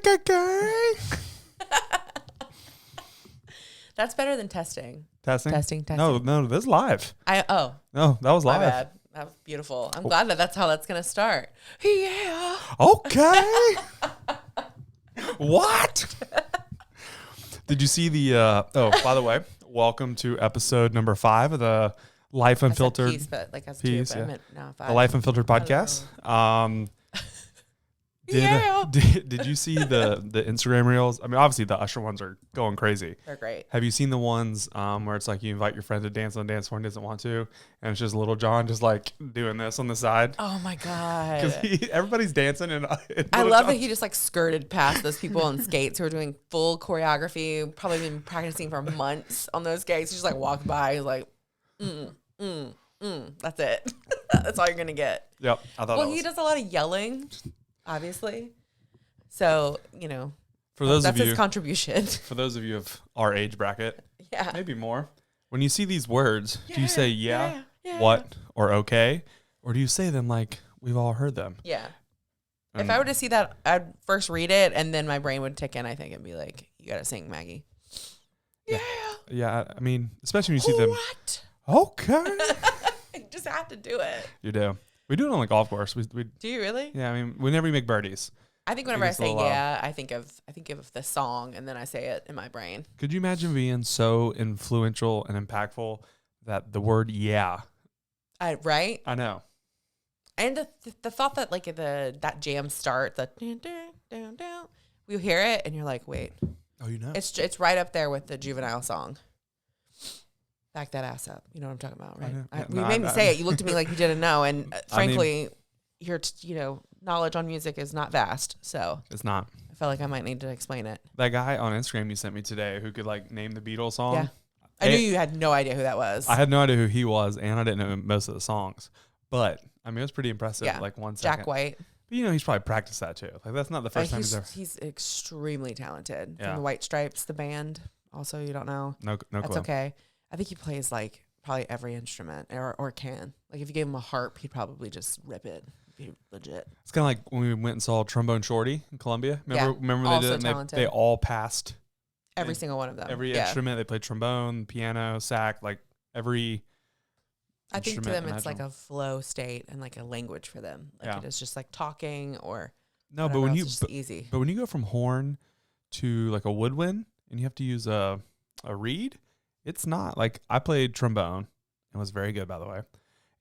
Okay. That's better than testing. Testing. Testing. No, this is live. No, No, that was my live. bad. That was beautiful. I'm glad that's how that's gonna start. Yeah. Okay. What? Did you see the? By the way, welcome to episode number 5 of the Life Unfiltered. Piece, but like as piece, two, but yeah. I meant no, 5. The Life Unfiltered podcast. Did you see the Instagram reels? I mean, obviously the Usher ones are going crazy. They're great. Have you seen the ones where it's like you invite your friend to dance on the dance floor and doesn't want to, and it's just Little John just like doing this on the side? Oh my god! Because everybody's dancing, and I love that he just like skirted past those people on skates who are doing full choreography, probably been practicing for months on those skates. He just like walked by, he's like, that's it. That's all you're gonna get. Yep, I thought. Well, he does a lot of yelling, obviously. So for those that's of you, his contribution. For those of you of our age bracket, yeah, maybe more. When you see these words, do you say yeah, yeah, what, or okay, or do you say them like we've all heard them? Yeah. If I were to see that, I'd first read it, and then my brain would tick in, I think, and be like, you got to sing, Maggie. Yeah. Yeah, I mean, especially when you see them. What? Okay. You just have to do it. You do. We do it on the golf course. We Do you really? Yeah, I mean, whenever you make birdies. I think whenever I say yeah, I think of the song, and then I say it in my brain. Could you imagine being so influential and impactful that the word yeah? Right? I know. And the thought that like that jam start, the dun, dun, dun, dun, you hear it and you're like, wait. Oh, you know. It's right up there with the Juvenile song. Back that ass up. You know what I'm talking about, right? You made me say it. You looked at me like you didn't know, and frankly, your knowledge on music is not vast. So it's not. I felt like I might need to explain it. That guy on Instagram you sent me today who could like name the Beatles song. Yeah. I knew you had no idea who that was. I had no idea who he was, and I didn't know most of the songs. But I mean, it was pretty impressive. Yeah. Like 1 second. Jack White. But he's probably practiced that too. Like that's not the first time he's ever. He's extremely talented. Yeah. From the White Stripes, the band. Also, you don't know. No That's clue. okay. I think he plays like probably every instrument or can. Like if you gave him a harp, he'd probably just rip it. Be legit. It's kind of like when we went and saw Trombone Shorty in Columbia. Remember they did it? And they all passed. Every single one of them. Every instrument. They played trombone, piano, sax, like every I think to them it's imaginable. like a flow state and like a language for them. Like it is just like talking or no, but when you easy. But when you go from horn to like a woodwind and you have to use a reed, it's not like I played trombone and was very good, by the way.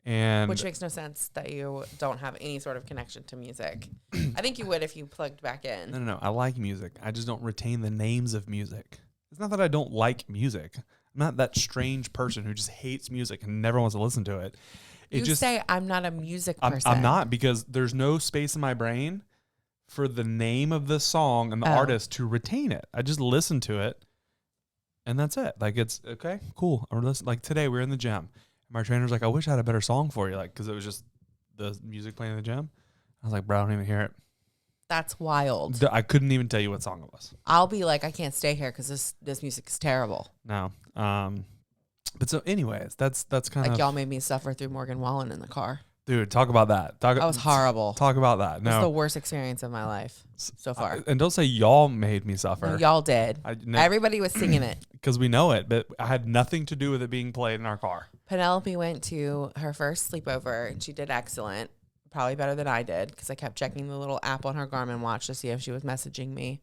And which makes no sense that you don't have any sort of connection to music. I think you would if you plugged back in. No. I like music. I just don't retain the names of music. It's not that I don't like music. I'm not that strange person who just hates music and never wants to listen to it. You say I'm not a music person. I'm not, because there's no space in my brain for the name of the song and the artist to retain it. I just listen to it, and that's it. Like it's okay, cool. Or like today we were in the gym. My trainer's like, I wish I had a better song for you, like because it was just the music playing in the gym. I was like, bro, I don't even hear it. That's wild. I couldn't even tell you what song it was. I'll be like, I can't stay here because this music is terrible. No. But so anyways, that's kind of like y'all made me suffer through Morgan Wallen in the car. Dude, talk about that. That was horrible. Talk about that. No. It's the worst experience of my life so far. And don't say y'all made me suffer. No, y'all did. Everybody was singing it. Because we know it, but I had nothing to do with it being played in our car. Penelope went to her first sleepover, and she did excellent. Probably better than I did, because I kept checking the little app on her Garmin watch to see if she was messaging me.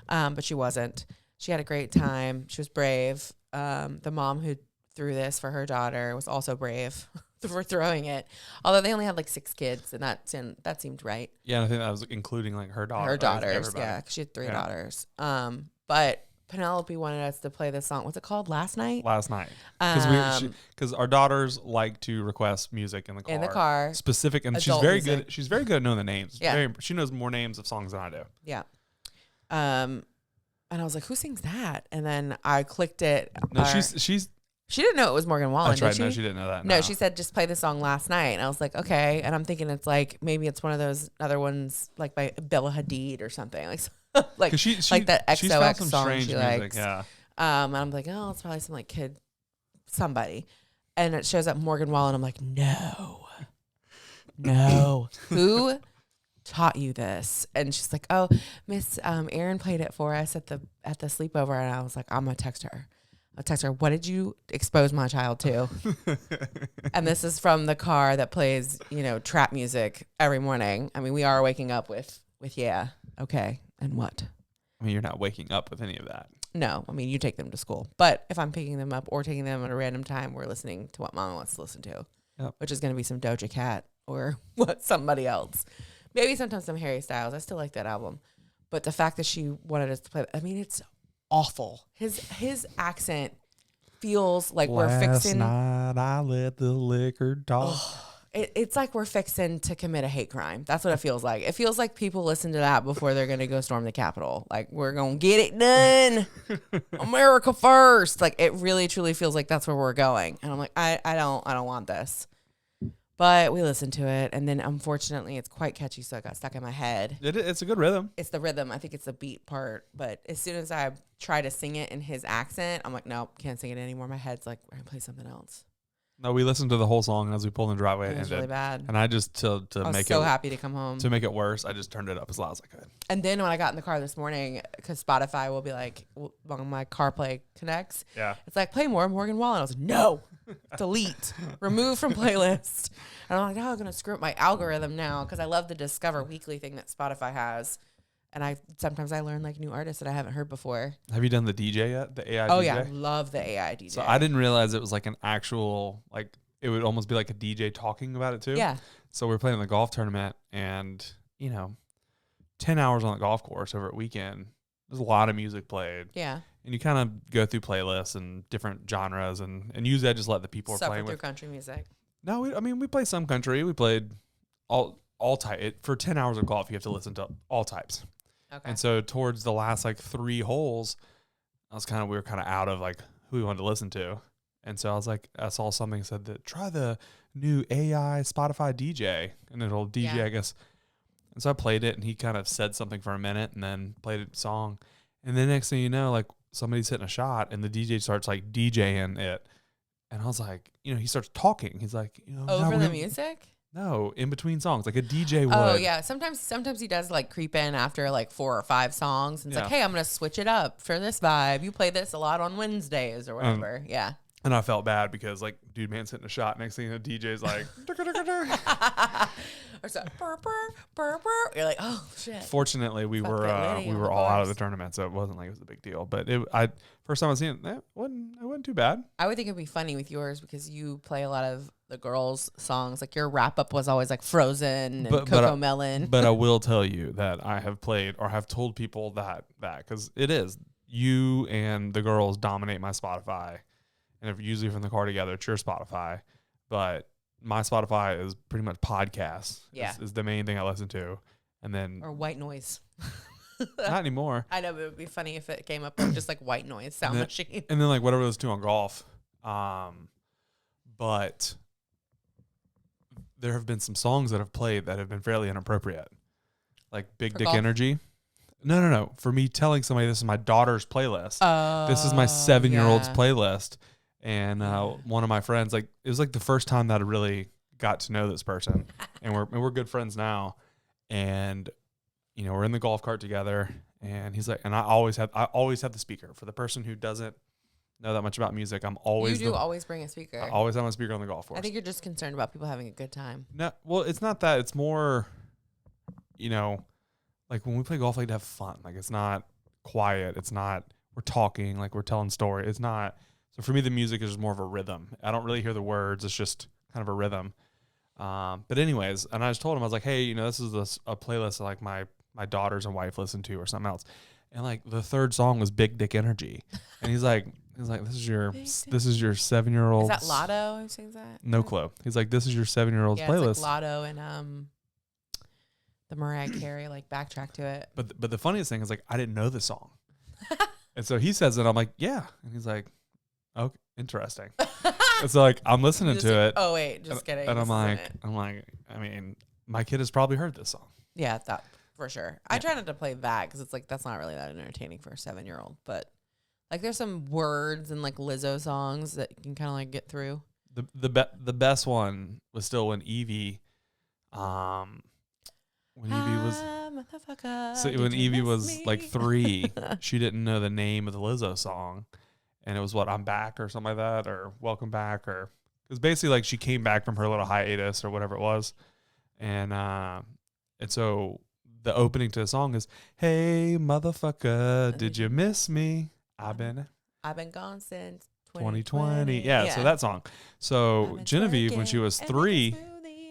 But she wasn't. She had a great time. She was brave. The mom who threw this for her daughter was also brave for throwing it. Although they only had like 6 kids, and that seemed right. Yeah, and I think that was including like her daughter. Her daughters, yeah, 'cause she had 3 daughters. But Penelope wanted us to play this song. What's it called? Last Night? Last Night. Because our daughters like to request music in the car. In the car. Specific, and she's very good. She's very good at knowing the names. Yeah. She knows more names of songs than I do. Yeah. And I was like, who sings that? And then I clicked it. No, she's. She didn't know it was Morgan Wallen, That's right. did she? No, she didn't know that. No, she said, just play the song Last Night. And I was like, okay. And I'm thinking it's like, maybe it's one of those other ones like by Bella Hadid or something. Like like that XOX song she likes. Yeah. And I'm like, oh, it's probably some like kid, somebody. And it shows up Morgan Wallen. I'm like, no. Who taught you this? And she's like, oh, Miss Erin played it for us at the sleepover. And I was like, I'm gonna text her. I'll text her, what did you expose my child to? And this is from the car that plays, you know, trap music every morning. I mean, we are waking up with yeah, okay, and what? I mean, you're not waking up with any of that. No, I mean, you take them to school. But if I'm picking them up or taking them at a random time, we're listening to what Mama wants to listen to, which is going to be some Doja Cat or what somebody else. Maybe sometimes some Harry Styles. I still like that album. But the fact that she wanted us to play, I mean, it's awful. His accent feels like we're fixing. Last night I let the liquor talk. It's like we're fixing to commit a hate crime. That's what it feels like. It feels like people listen to that before they're going to go storm the Capitol. Like, we're going to get it done. America first. Like, it really, truly feels like that's where we're going. And I'm like, I don't want this. But we listened to it. And then, unfortunately, it's quite catchy, so it got stuck in my head. It's a good rhythm. It's the rhythm. I think it's the beat part. But as soon as I try to sing it in his accent, I'm like, nope, can't sing it anymore. My head's like, we're going to play something else. No, we listened to the whole song as we pulled in the driveway. It was really bad. And I just, to make it. So happy to come home. To make it worse, I just turned it up as loud as I could. And then when I got in the car this morning, because Spotify will be like, when my CarPlay connects, it's like, play more Morgan Wallen. I was like, no, delete, remove from playlist. And I'm like, no, I'm going to screw up my algorithm now because I love the Discover Weekly thing that Spotify has. And sometimes I learn like new artists that I haven't heard before. Have you done the DJ yet? The AI DJ? Oh, yeah. Love the AI DJ. So I didn't realize it was like an actual, like, it would almost be like a DJ talking about it too. Yeah. So we were playing the golf tournament and, 10 hours on the golf course over a weekend. There's a lot of music played. Yeah. And you kind of go through playlists and different genres and usually I just let the people Suffer playing through with. country music. No, we play some country. We played all type. For 10 hours of golf, you have to listen to all types. Okay. And so towards the last like 3 holes, we were kind of out of like who we wanted to listen to. And so I saw something said that try the new AI Spotify DJ and it'll DJ, I guess. And so I played it and he kind of said something for a minute and then played a song. And then next thing you know, like somebody's hitting a shot and the DJ starts like DJing it. And I was like, he starts talking. He's like, over the music? No, in between songs, like a DJ would. Oh yeah, sometimes he does like creep in after like 4 or 5 songs, and it's like, hey, I'm gonna switch it up for this vibe. You play this a lot on Wednesdays or whatever. Yeah. And I felt bad because like, dude, man's hitting a shot. Next thing you know, DJ's like, or so, burr, burr, burr, burr. You're like, oh shit. Fortunately, we were all out of the tournament, so it wasn't like it was a big deal. But first time I was seeing it, wasn't too bad. I would think it'd be funny with yours because you play a lot of the girls' songs. Like your wrap up was always like Frozen and Coco Melon. But I will tell you that I have played or have told people that because it is you and the girls dominate my Spotify. And if usually from the car together, it's your Spotify. But my Spotify is pretty much podcasts. Yeah. Is the main thing I listen to. And then or white noise. Not anymore. I know, but it would be funny if it came up with just like white noise sound machine. And then like whatever those two on golf. But there have been some songs that have played that have been fairly inappropriate. Like Big Dick Energy. No. For me telling somebody this is my daughter's playlist. This is my 7-year-old's playlist. And one of my friends, like it was like the first time that I really got to know this person. And we're good friends now. And we're in the golf cart together. And he's like, and I always have the speaker. For the person who doesn't know that much about music, always bring a speaker. I always have my speaker on the golf course. I think you're just concerned about people having a good time. No, well, it's not that. It's more, like when we play golf, like to have fun. Like it's not quiet. It's not we're talking. Like we're telling story. It's not. So for me, the music is just more of a rhythm. I don't really hear the words. It's just kind of a rhythm. But anyways, and I just told him I was like, hey, this is a playlist that like my daughters and wife listen to or something else. And like the third song was Big Dick Energy, and he's like, this is your 7-year-old. Is that Lotto who sings that? No clue. He's like, this is your 7-year-old's playlist. It's like Lotto and the Mariah Carey like backtrack to it. But the funniest thing is like I didn't know the song, and so he says it. I'm like, yeah, and he's like, okay, interesting. And so like I'm listening to it. Oh wait, just kidding. And I'm like, I mean, my kid has probably heard this song. Yeah, that for sure. Yeah. I try not to play that because it's like that's not really that entertaining for a 7-year-old. But like there's some words and like Lizzo songs that you can kind of like get through. The best one was still when Evie, when Evie was motherfucker. so did when you Evie miss was me? like 3, she didn't know the name of the Lizzo song, and it was what I'm Back or something like that, or Welcome Back, or it was basically like she came back from her little hiatus or whatever it was, and so the opening to the song is "Hey motherfucker, did you miss me? I've been gone since 2020." Yeah, so that song. So Genevieve, when she was 3,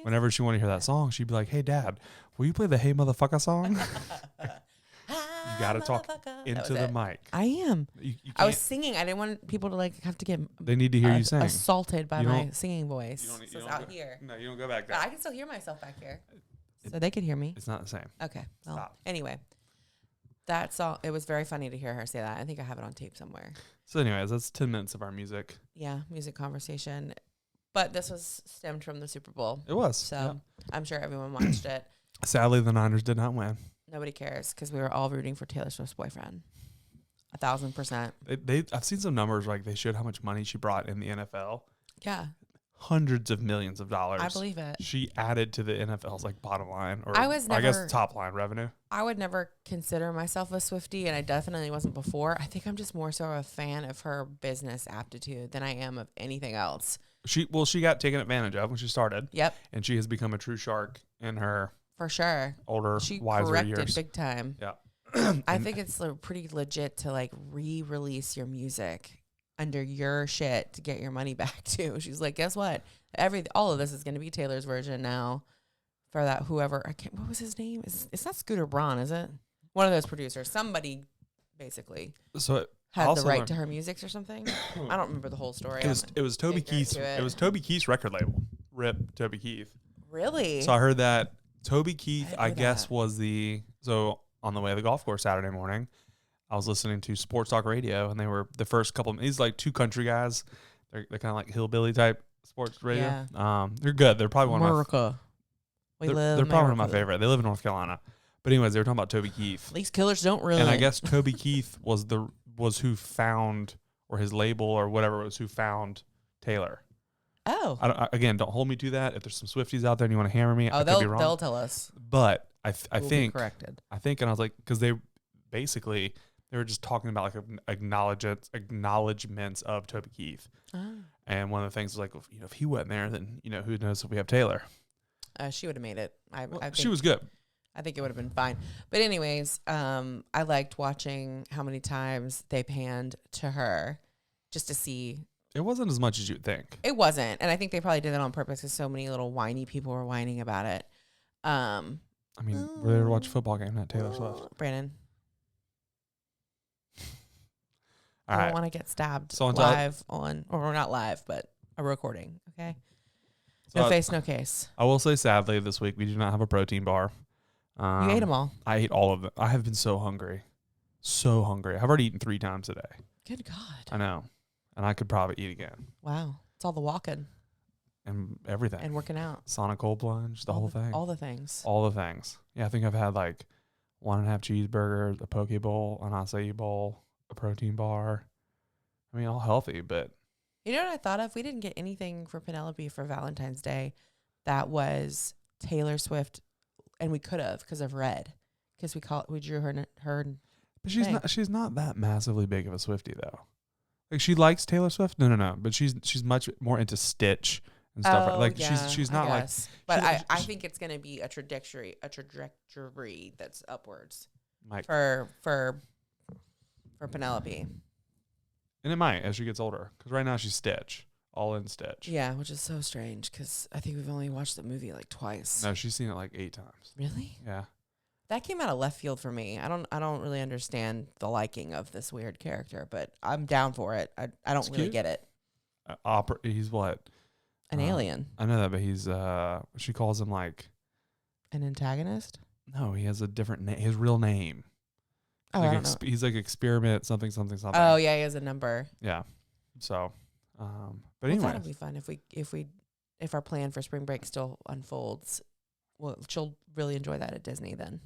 whenever she wanted to hear that song, she'd be like, "Hey, Dad, will you play the Hey Motherfucker song?" You got to talk into the mic. I am. You I was can't- singing. I didn't want people to like have to get They need to hear you sing. assaulted by You my don't- singing voice. You So it's don't out go- here. No, you don't go back But there. I can still hear myself back here. So they could hear me. It's not the same. Okay. Well, Stop. anyway, that song, it was very funny to hear her say that. I think I have it on tape somewhere. So anyways, that's 10 minutes of our music. Yeah, music conversation. But this was stemmed from the Super Bowl. It was. So yeah. I'm sure everyone watched it. Sadly, the Niners did not win. Nobody cares because we were all rooting for Taylor Swift's boyfriend. 1,000%. I've seen some numbers like they showed how much money she brought in the NFL. Yeah, Hundreds of millions of dollars. I believe it. She added to the NFL's like bottom line, or I guess top line revenue. I would never consider myself a Swiftie, and I definitely wasn't before. I think I'm just more so a fan of her business aptitude than I am of anything else. She got taken advantage of when she started. Yep, And she has become a true shark in her for sure. older, She wiser corrected years. big time. Yeah. I think it's pretty legit to like re-release your music under your shit to get your money back too. She's like, guess what? All of this is going to be Taylor's version now for that whoever. What was his name? It's not Scooter Braun, is it? One of those producers. Somebody basically So had the right to her music or something. I don't remember the whole story. it was Toby Keith's. It was Toby Keith's record label. Rip Toby Keith. Really? So I heard that Toby Keith, I I didn't know guess, that. was so on the way to the golf course Saturday morning, I was listening to Sports Talk Radio, and they were the first couple. These like 2 country guys. They're kind of like hillbilly type sports radio. Yeah. They're good. They're probably one of my. America. They're probably one of my favorite. They live in North Carolina. But anyways, they were talking about Toby Keith, These killers don't run. and I guess Toby Keith was who found, or his label or whatever was who found Taylor. Oh. Again, don't hold me to that. If there's some Swifties out there and you want to hammer me, I could be wrong. They'll tell us. But I We'll be think corrected. and I was like, because they were just talking about like acknowledgements of Toby Keith, and one of the things was like, if he wasn't there, then who knows if we have Taylor. She would have made it. I think She was good. I think it would have been fine. But anyways, I liked watching how many times they panned to her just to see. It wasn't as much as you'd think. It wasn't. And I think they probably did that on purpose because so many little whiny people were whining about it. I mean, we're there to watch a football game, not Taylor Swift. Brandon. All I right. don't want to get stabbed So live or not live, but a recording. Okay. No face, no case. I will say, sadly, this week we do not have a protein bar. You ate them all. I ate all of them. I have been so hungry. So hungry. I've already eaten 3 times today. Good God. I know. And I could probably eat again. Wow. It's all the walking And everything. and working out. Sonic cold plunge, the whole thing. All the things. All the things. Yeah, I think I've had like 1.5 cheeseburgers, a poke bowl, an acai bowl, a protein bar. I mean, all healthy, but You know what I thought of? We didn't get anything for Penelope for Valentine's Day that was Taylor Swift, and we could have because of Red, because we drew her. but she's not that massively big of a Swiftie though. Like she likes Taylor Swift, no, but she's much more into Stitch and stuff. Like she's not like. But I think it's gonna be a trajectory that's upwards Mike. for Penelope. And it might as she gets older, because right now she's Stitch, all in Stitch. Yeah, which is so strange because I think we've only watched the movie like twice. No, she's seen it like 8 times. Really? Yeah. That came out of left field for me. I don't really understand the liking of this weird character, but I'm down for it. I don't It's really cute. get it. He's what? An alien, I know that, but he's she calls him like. an antagonist. No, he has a different name. His real name. Oh, I don't know. He's like experiment something. Oh yeah, he has a number. Yeah. So, but Well, anyway, that'll be fun if our plan for spring break still unfolds. Well, she'll really enjoy that at Disney then.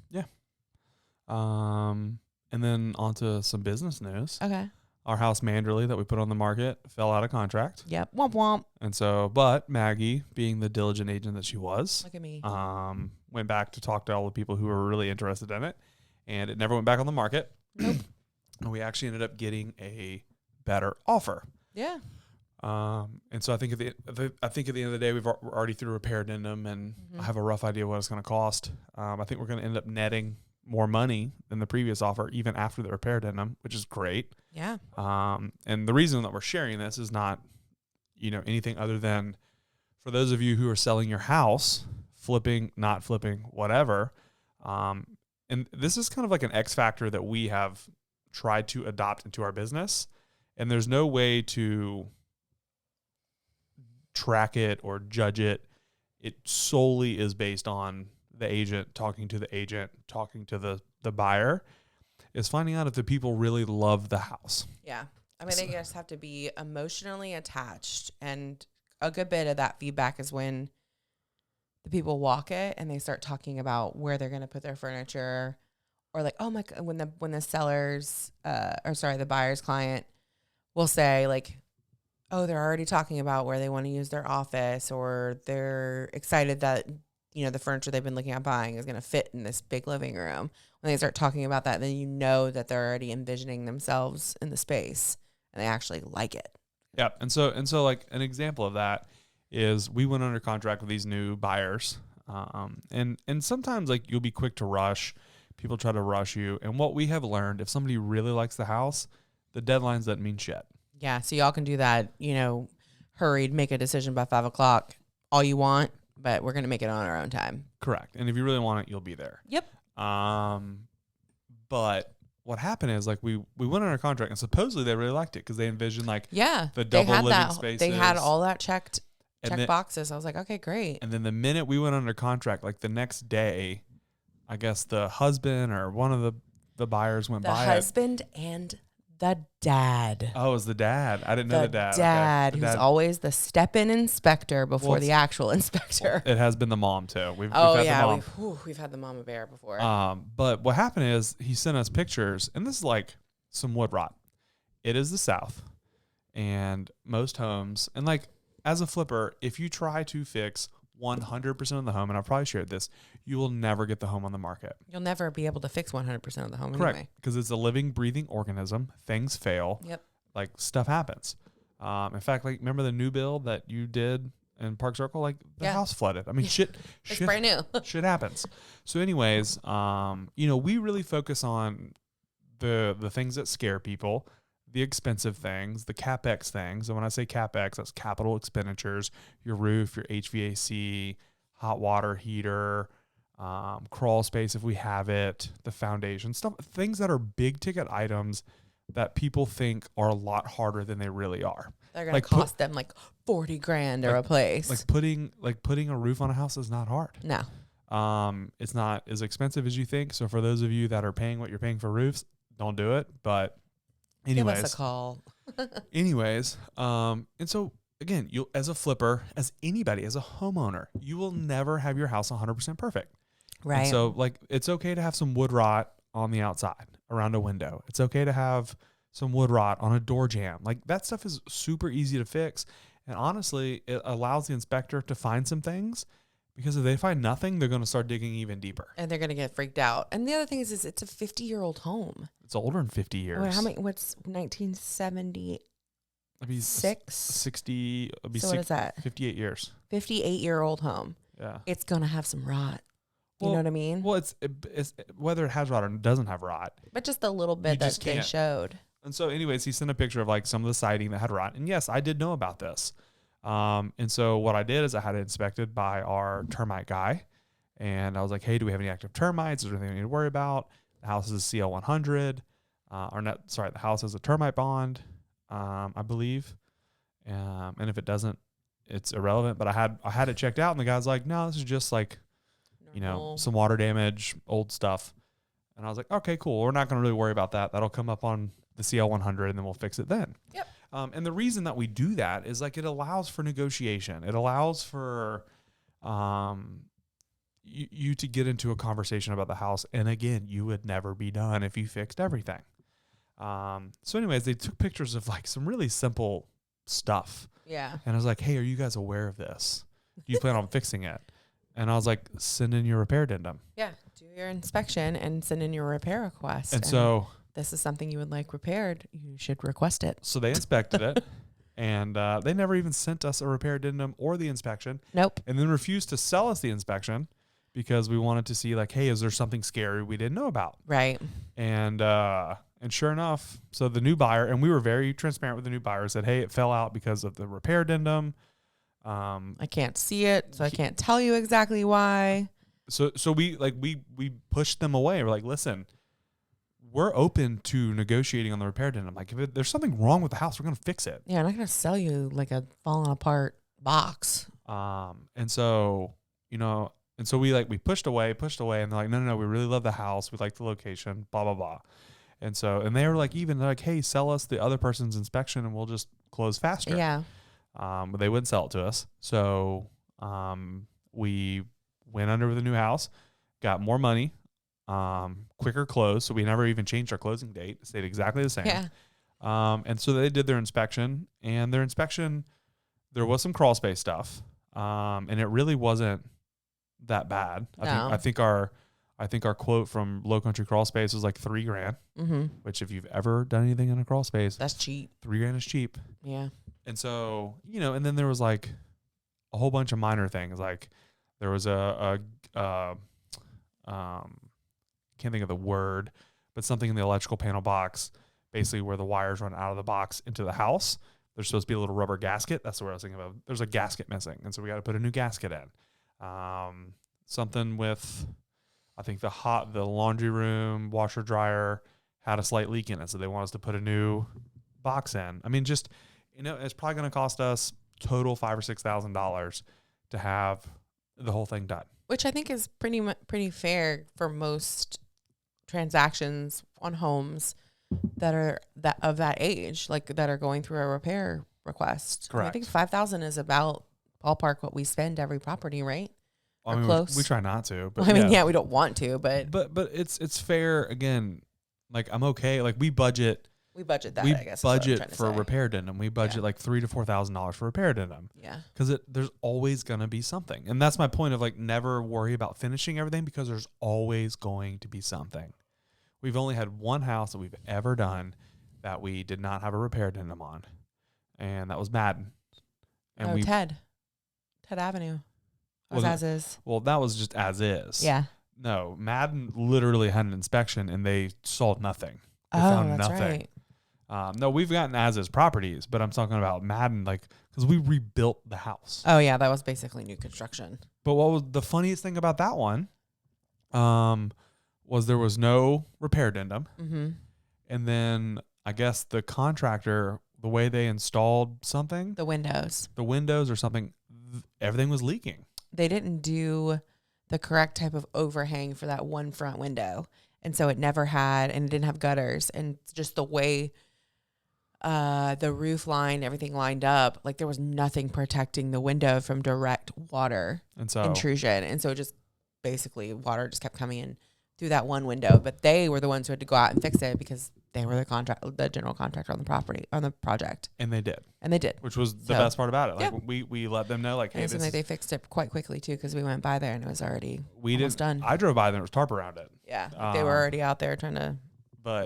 and then on to some business news. Okay. Our house Manderley that we put on the market fell out of contract. Yep. Womp womp. And so, but Maggie, being the diligent agent that she was, Look at me. went back to talk to all the people who were really interested in it, and it never went back on the market. Nope. And we actually ended up getting a better offer. Yeah. And so I think at the end of the day, we're already through repair addendum, and I have a rough idea what it's going to cost. I think we're going to end up netting more money than the previous offer, even after the repair addendum, which is great. Yeah. And the reason that we're sharing this is not, anything other than for those of you who are selling your house, flipping, not flipping, whatever. And this is kind of like an X factor that we have tried to adopt into our business. And there's no way to track it or judge it. It solely is based on the agent talking to the agent, talking to the buyer, is finding out if the people really love the house. Yeah. I mean, they just have to be emotionally attached. And a good bit of that feedback is when the people walk it and they start talking about where they're going to put their furniture, or like, oh my God, when the sellers, the buyer's client will say like, oh, they're already talking about where they want to use their office, or they're excited that, the furniture they've been looking at buying is going to fit in this big living room. When they start talking about that, then you know that they're already envisioning themselves in the space and they actually like it. Yeah. And so like an example of that is we went under contract with these new buyers. And sometimes like you'll be quick to rush. People try to rush you. And what we have learned, if somebody really likes the house, the deadlines doesn't mean shit. Yeah. So y'all can do that, hurried, make a decision by 5:00 all you want, but we're going to make it on our own time. Correct. And if you really want it, you'll be there. Yep. But what happened is like we went under contract, and supposedly they really liked it because they envisioned like the double living spaces. They had all that check then, boxes. I was like, okay, great. And then the minute we went under contract, like the next day, I guess the husband or one of the buyers went by it. The husband and the dad. Oh, it was the dad. I didn't know the dad. Dad, okay. who's always the step-in inspector before the actual inspector. It has been the mom too. We've had the mama bear before. But what happened is he sent us pictures, and this is like some wood rot. It is the South, and most homes, and like as a flipper, if you try to fix 100% of the home, and I've probably shared this, you will never get the home on the market. You'll never be able to fix 100% of the home. Correct. Anyway. Because it's a living, breathing organism. Things fail. Yep. Like stuff happens. In fact, like remember the new build that you did in Park Circle? Like the house flooded. I mean, shit. It's brand new. Shit happens. So anyways, we really focus on the things that scare people, the expensive things, the CapEx things. And when I say CapEx, that's capital expenditures, your roof, your HVAC, hot water heater, crawl space if we have it, the foundation, stuff, things that are big ticket items that people think are a lot harder than they really are. They're going to cost them like $40,000 to replace. Like putting a roof on a house is not hard. No. It's not as expensive as you think. So for those of you that are paying what you're paying for roofs, don't do it. But anyways, give us a call. And so again, you as a flipper, as anybody, as a homeowner, you will never have your house 100% perfect. Right. And so like it's okay to have some wood rot on the outside around a window. It's okay to have some wood rot on a door jamb. Like that stuff is super easy to fix. And honestly, it allows the inspector to find some things, because if they find nothing, they're going to start digging even deeper. And they're going to get freaked out. And the other thing is it's a 50-year-old home. It's older than 50 years. What's 1970? It'd be 60. It'd be so what is that? 58 years. 58-year-old home. Yeah. It's going to have some rot. You know what I mean? Well, it's whether it has rot or doesn't have rot. But just the little bit that they showed. And so anyways, he sent a picture of like some of the siding that had rot. And yes, I did know about this. And so what I did is I had it inspected by our termite guy. And I was like, hey, do we have any active termites? Is there anything we need to worry about? The house is CL 100. The house has a termite bond, I believe. And if it doesn't, it's irrelevant. But I had it checked out, and the guy's like, no, this is just like, some water damage, old stuff. And I was like, okay, cool. We're not going to really worry about that. That'll come up on the CL 100, and then we'll fix it then. Yep. And the reason that we do that is like it allows for negotiation. It allows for you to get into a conversation about the house. And again, you would never be done if you fixed everything. So anyways, they took pictures of like some really simple stuff. Yeah. And I was like, hey, are you guys aware of this? Do you plan on fixing it? And I was like, send in your repair addendum. Yeah. Do your inspection and send in your repair request. And so this is something you would like repaired. You should request it. So they inspected it, and they never even sent us a repair addendum or the inspection. Nope. And then refused to sell us the inspection because we wanted to see, like, hey, is there something scary we didn't know about? Right. And sure enough, so the new buyer, and we were very transparent with the new buyer, said, hey, it fell out because of the repair addendum. I can't see it, so I can't tell you exactly why. So we pushed them away. We're like, listen, we're open to negotiating on the repair addendum. Like, if there's something wrong with the house, we're gonna fix it. Yeah, I'm not gonna sell you like a falling apart box. And so we pushed away, and they're like, no, we really love the house, we like the location, blah blah blah. And they were like, they're like, hey, sell us the other person's inspection and we'll just close faster. Yeah. But they wouldn't sell it to us. So we went under with the new house, got more money, quicker close. So we never even changed our closing date. It stayed exactly the same. Yeah. And so they did their inspection, and there was some crawl space stuff. And it really wasn't that bad. No. I think our quote from Low Country Crawl Space was like $3,000, Mm-hmm. which if you've ever done anything in a crawl space, That's cheap. $3,000 is cheap. Yeah. And so, and then there was like a whole bunch of minor things. Like there was can't think of the word, but something in the electrical panel box, basically where the wires run out of the box into the house. There's supposed to be a little rubber gasket. That's the word I was thinking of. There's a gasket missing. And so we got to put a new gasket in. Something with, I think the laundry room, washer, dryer had a slight leak in it. So they want us to put a new box in. I mean, just, it's probably going to cost us total $5,000 or $6,000 to have the whole thing done. Which I think is pretty fair for most transactions on homes that are of that age, like that are going through a repair request. Correct. I think $5,000 is about ballpark what we spend every property, right? I mean, close. We try not to, but yeah, we don't want to, but it's fair. Again, like I'm okay. Like we budget that. We I guess budget for a repair addendum. We budget like $3,000 to $4,000 for repair addendum. Yeah, because there's always gonna be something, and that's my point of like never worry about finishing everything because there's always going to be something. We've only had one house that we've ever done that we did not have a repair addendum on, and that was Madden. And Ted Avenue. Was as is. Well, that was just as is. Yeah. No, Madden literally had an inspection and they saw nothing. They found nothing. Right. No, we've gotten as is properties, but I'm talking about Madden, like, because we rebuilt the house. Oh yeah, that was basically new construction. But what was the funniest thing about that one? Was there was no repair addendum, and then I guess the contractor, the way they installed something, the windows or something, everything was leaking. They didn't do the correct type of overhang for that one front window. And so it never had, and it didn't have gutters. And just the way the roof line, everything lined up, like there was nothing protecting the window from direct water intrusion. And so just basically water just kept coming in through that one window. But they were the ones who had to go out and fix it because they were the general contractor on the project. And they did. Which was the best part about it. Like yeah. we let them know, like, hey, it seemed like they fixed it quite quickly too, because we went by there and it was already almost done. I drove by there and it was tarp around it. Yeah, they were already out there trying to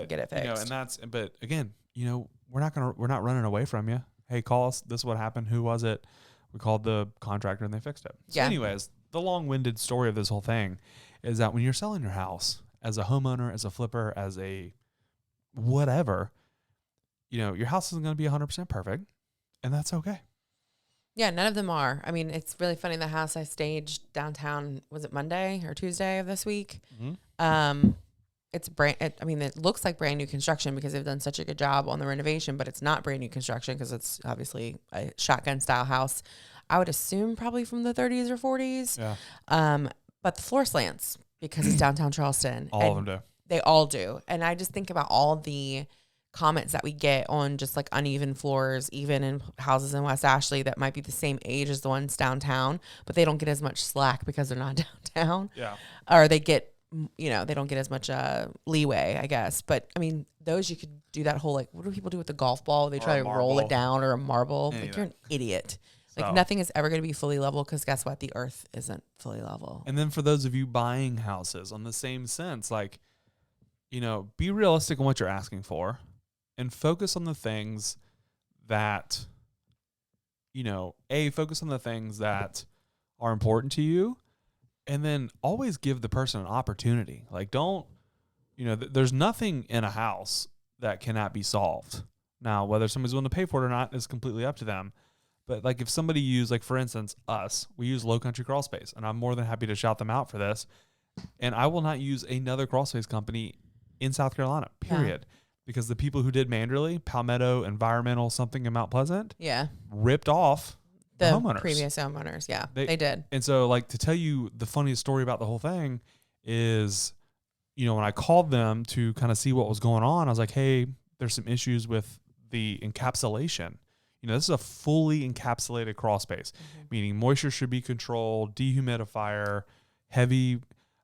get it fixed. But again, we're not running away from you. Hey, call us. This is what happened. Who was it? We called the contractor and they fixed it. So anyways, the long-winded story of this whole thing is that when you're selling your house as a homeowner, as a flipper, as a whatever, your house isn't going to be 100% perfect, and that's okay. Yeah, none of them are. I mean, it's really funny. The house I staged downtown, was it Monday or Tuesday of this week? Mm-hmm. It looks like brand new construction because they've done such a good job on the renovation, but it's not brand new construction because it's obviously a shotgun style house. I would assume probably from the 30s or 40s. Yeah. But the floor slants because it's downtown Charleston. All of them do. They all do. And I just think about all the comments that we get on just like uneven floors, even in houses in West Ashley that might be the same age as the ones downtown, but they don't get as much slack because they're not downtown. Yeah. Or they get, they don't get as much leeway, I guess. But I mean, those you could do that whole, like, what do people do with the golf ball? They try to roll it down, or a marble. Like, you're an idiot. Like nothing is ever going to be fully level because guess what? The earth isn't fully level. And then for those of you buying houses on the same sense, like, you know, be realistic on what you're asking for and focus on the things that, you know, focus on the things that are important to you, and then always give the person an opportunity. Like, don't, you know, there's nothing in a house that cannot be solved. Now, whether somebody's willing to pay for it or not is completely up to them. But like if somebody used, like for instance, we use Low Country Crawl Space, and I'm more than happy to shout them out for this. And I will not use another crawl space company in South Carolina, period. Yeah. Because the people who did Manderley, Palmetto, Environmental, something in Mount Pleasant, ripped off the homeowners. Previous homeowners. Yeah, they did. And so like to tell you the funniest story about the whole thing is, you know, when I called them to kind of see what was going on, I was like, hey, there's some issues with the encapsulation. You know, this is a fully encapsulated crawl space, meaning moisture should be controlled, dehumidifier, heavy,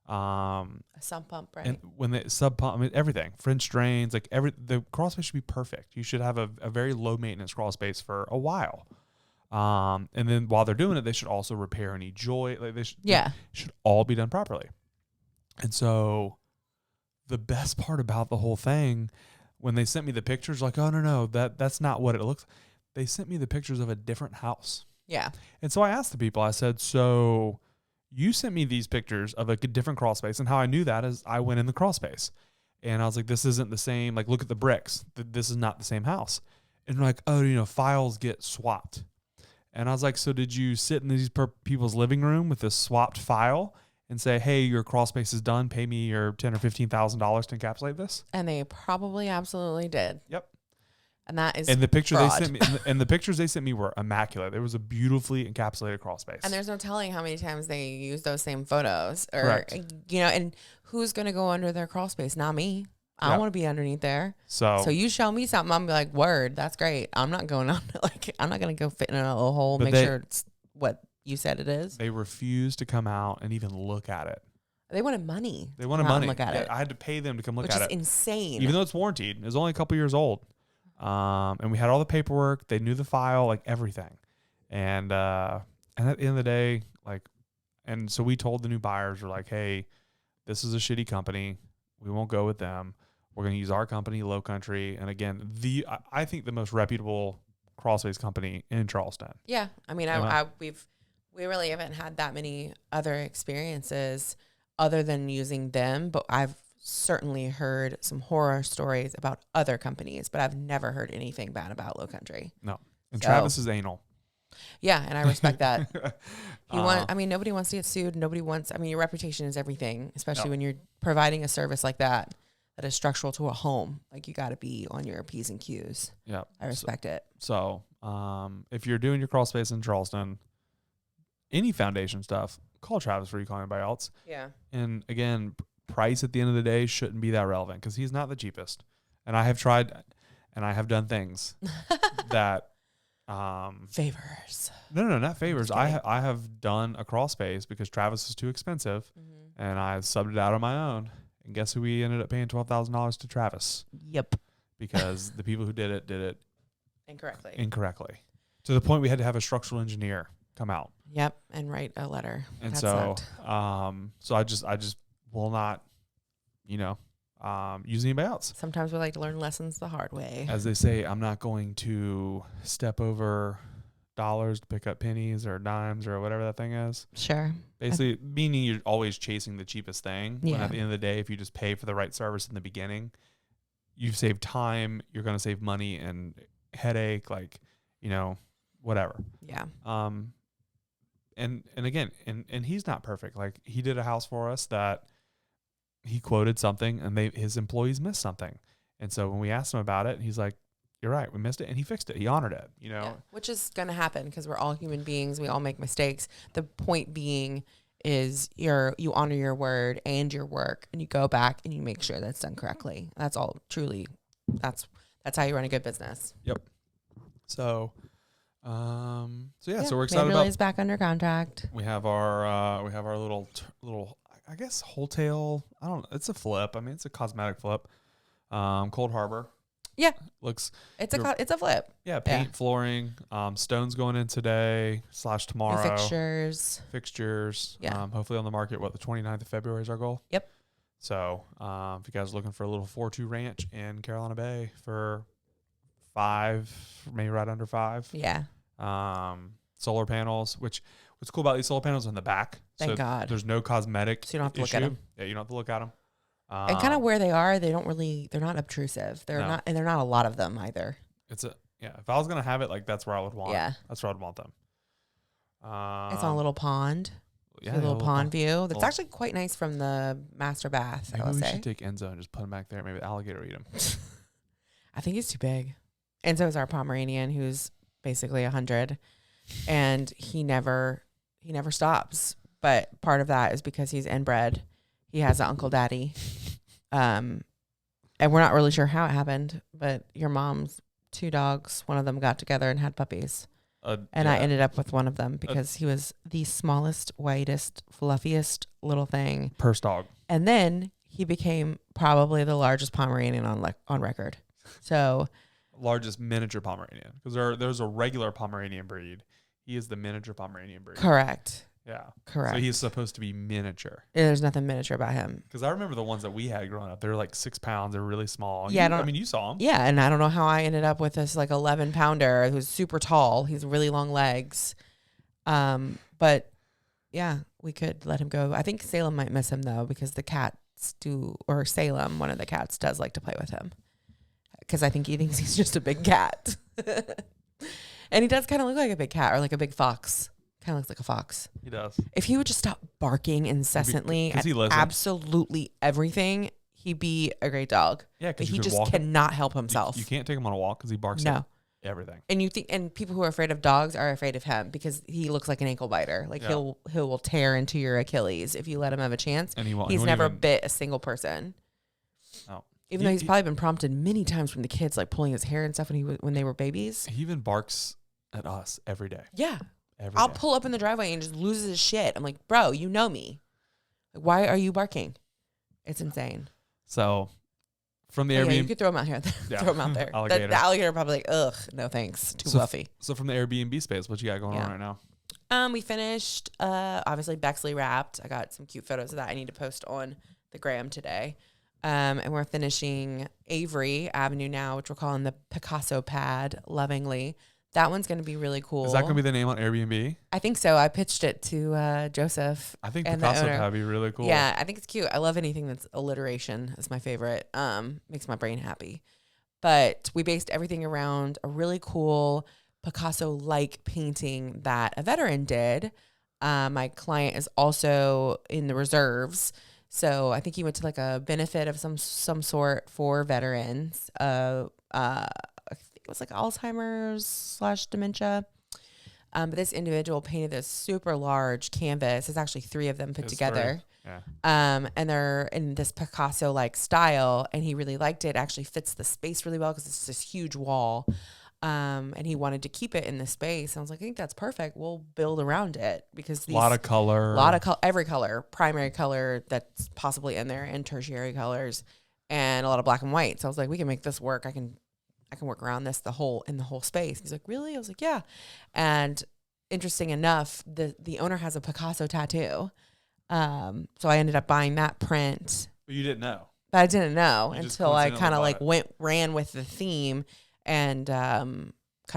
a sump pump, right? And when they sub pump, I mean, everything, French drains, like the crawl space should be perfect. You should have a very low maintenance crawl space for a while. And then while they're doing it, they should also repair any joint. Like they should all be done properly. And so the best part about the whole thing, when they sent me the pictures, like, oh no, that's not what it looks like. They sent me the pictures of a different house. Yeah. And so I asked the people, I said, so you sent me these pictures of a different crawl space. And how I knew that is I went in the crawl space and I was like, this isn't the same. Like, look at the bricks. This is not the same house. And they're like, oh, you know, files get swapped. And I was like, so did you sit in these people's living room with this swapped file and say, hey, your crawl space is done. Pay me your $10,000 or $15,000 to encapsulate this? And they probably absolutely did. Yep. And that is and the picture fraud. they sent me, and the pictures they sent me were immaculate. There was a beautifully encapsulated crawl space. And there's no telling how many times they use those same photos, or Correct. You know, and who's going to go under their crawl space? Not me. I don't want to be underneath there. So you show me something, I'm like, word, that's great. I'm not going on. Like, I'm not going to go fit in a little hole. Make sure it's what you said it is. They refused to come out and even look at it. They wanted money. They wanted money. Look at it. I had to pay them to come look at it, which is insane. Even though it's warranted, it was only a couple years old. And we had all the paperwork. They knew the file, like everything. And at the end of the day, like, and so we told the new buyers, we're like, hey, this is a shitty company. We won't go with them. We're going to use our company, Low Country. And again, I think the most reputable crawl space company in Charleston. Yeah. I mean, we really haven't had that many other experiences other than using them, but I've certainly heard some horror stories about other companies, but I've never heard anything bad about Low Country. No. And Travis is anal. Yeah, and I respect that. Nobody wants to get sued. Nobody wants, your reputation is everything, especially when you're providing a service like that is structural to a home. Like, you got to be on your P's and Q's. Yeah. I respect it. So, if you're doing your crawl space in Charleston, any foundation stuff, call Travis before you call anybody else. Yeah. And again, price at the end of the day shouldn't be that relevant because he's not the cheapest. And I have tried and I have done things that favors. No, not favors. I have done a crawl space because Travis is too expensive, and I subbed it out on my own. And guess who we ended up paying $12,000 to? Travis. Yep. Because the people who did it incorrectly. To the point we had to have a structural engineer come out. Yep, and write a letter. And that so, sucked. so I just will not, use anybody else. Sometimes we like to learn lessons the hard way. As they say, I'm not going to step over dollars to pick up pennies or dimes or whatever that thing is. Sure. Basically, meaning you're always chasing the cheapest thing. Yeah. When at the end of the day, if you just pay for the right service in the beginning, you've saved time. You're going to save money and headache, whatever. Yeah. And again, and he's not perfect. Like, he did a house for us that he quoted something and his employees missed something. And so when we asked him about it, he's like, you're right, we missed it. And he fixed it. He honored it, Yeah. Which is going to happen because we're all human beings. We all make mistakes. The point being is you honor your word and your work, and you go back and you make sure that's done correctly. That's all truly, that's how you run a good business. Yep. So we're excited about. Is back under contract. We have our little I guess wholesale. I don't know. It's a flip. It's a cosmetic flip. Cold Harbor. Yeah. Looks. It's a flip. Yeah, paint, flooring, stones going in today / tomorrow. New fixtures. Yeah. Hopefully on the market. The 29th of February is our goal. Yep. So if you guys are looking for a little 4-2 ranch in Carolina Bay for 5, maybe right under 5. Yeah. Solar panels, what's cool about these solar panels in the back. Thank God. There's no cosmetic. So you don't have to issue. look at them. Yeah, you don't have to look at them. And kind of where they are, they're not obtrusive. They're not, and they're not a lot of them either. If I was gonna have it, that's where I would want. Yeah. That's where I'd want them. It's on a little pond. Yeah, a little pond view. That's actually quite nice from the master bath. Maybe I would we say. should take Enzo and just put him back there. Maybe the alligator eat him. I think he's too big. Enzo is our Pomeranian, who's basically 100, and he never stops. But part of that is because he's inbred. He has an Uncle Daddy. And we're not really sure how it happened, but your mom's 2 dogs, one of them got together and had puppies. And I ended up with one of them because he was the smallest, whitest, fluffiest little thing. Purse dog. And then he became probably the largest Pomeranian on record. So largest miniature Pomeranian, because there's a regular Pomeranian breed. He is the miniature Pomeranian breed. Correct. Yeah. Correct. So he's supposed to be miniature. There's nothing miniature about him. Because I remember the ones that we had growing up. They were like 6 pounds. They're really small. Yeah. You saw them. Yeah. And I don't know how I ended up with this 11 pounder who's super tall. He's really long legs. But yeah, we could let him go. I think Salem might miss him though, because the cats do, or Salem, one of the cats does like to play with him. Because I think he thinks he's just a big cat. And he does kind of look like a big cat or like a big fox. Kind of looks like a fox. He does. If he would just stop barking incessantly at absolutely everything, he'd be a great dog. Yeah, but he just cannot help himself. You can't take him on a walk because he barks at everything. And people who are afraid of dogs are afraid of him because he looks like an ankle biter. He will tear into your Achilles if you let him have a chance. And he won't. He's never bit a single person. Oh. Even though he's probably been prompted many times from the kids, pulling his hair and stuff when they were babies. He even barks at us every day. Yeah. I'll pull up in the driveway and just loses his shit. I'm like, bro, you know me. Why are you barking? It's insane. So from the Airbnb. Yeah, you could throw him out here. Throw him out there. The alligator probably like, ugh, no thanks. Too fluffy. So from the Airbnb space, what you got going on right now? We finished, obviously Bexley wrapped. I got some cute photos of that I need to post on the gram today. And we're finishing Avery Avenue now, which we're calling the Picasso Pad lovingly. That one's going to be really cool. Is that going to be the name on Airbnb? I think so. I pitched it to Joseph. I think Picasso Pad would be really cool. Yeah, I think it's cute. I love anything that's alliteration. It's my favorite. Makes my brain happy. But we based everything around a really cool Picasso-like painting that a veteran did. My client is also in the reserves. So I think he went to a benefit of some sort for veterans. It was Alzheimer's / dementia. But this individual painted this super large canvas. There's actually 3 of them put together. Yeah. And they're in this Picasso-like style, and he really liked it. It actually fits the space really well because it's this huge wall. And he wanted to keep it in the space. And I was like, I think that's perfect. We'll build around it because a lot of color, every color, primary color that's possibly in there, and tertiary colors, and a lot of black and white. So I was like, we can make this work. I can work around this in the whole space. He's like, really? I was like, yeah. And interesting enough, the owner has a Picasso tattoo. So I ended up buying that print. But you didn't know. But I didn't know until I kind of ran with the theme and kind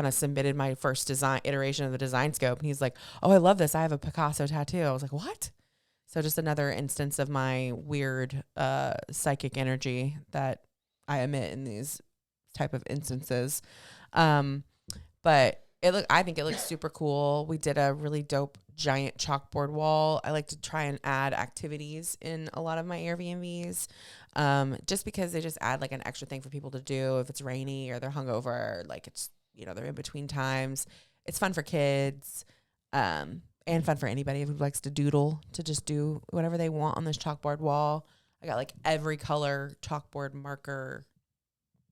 of submitted my first iteration of the design scope. And he's like, oh, I love this. I have a Picasso tattoo. I was like, what? So just another instance of my weird psychic energy that I emit in these type of instances. But I think it looks super cool. We did a really dope giant chalkboard wall. I like to try and add activities in a lot of my Airbnbs, just because they just add an extra thing for people to do if it's rainy or they're hungover, or it's they're in between times. It's fun for kids, and fun for anybody who likes to doodle, to just do whatever they want on this chalkboard wall. I got every color chalkboard marker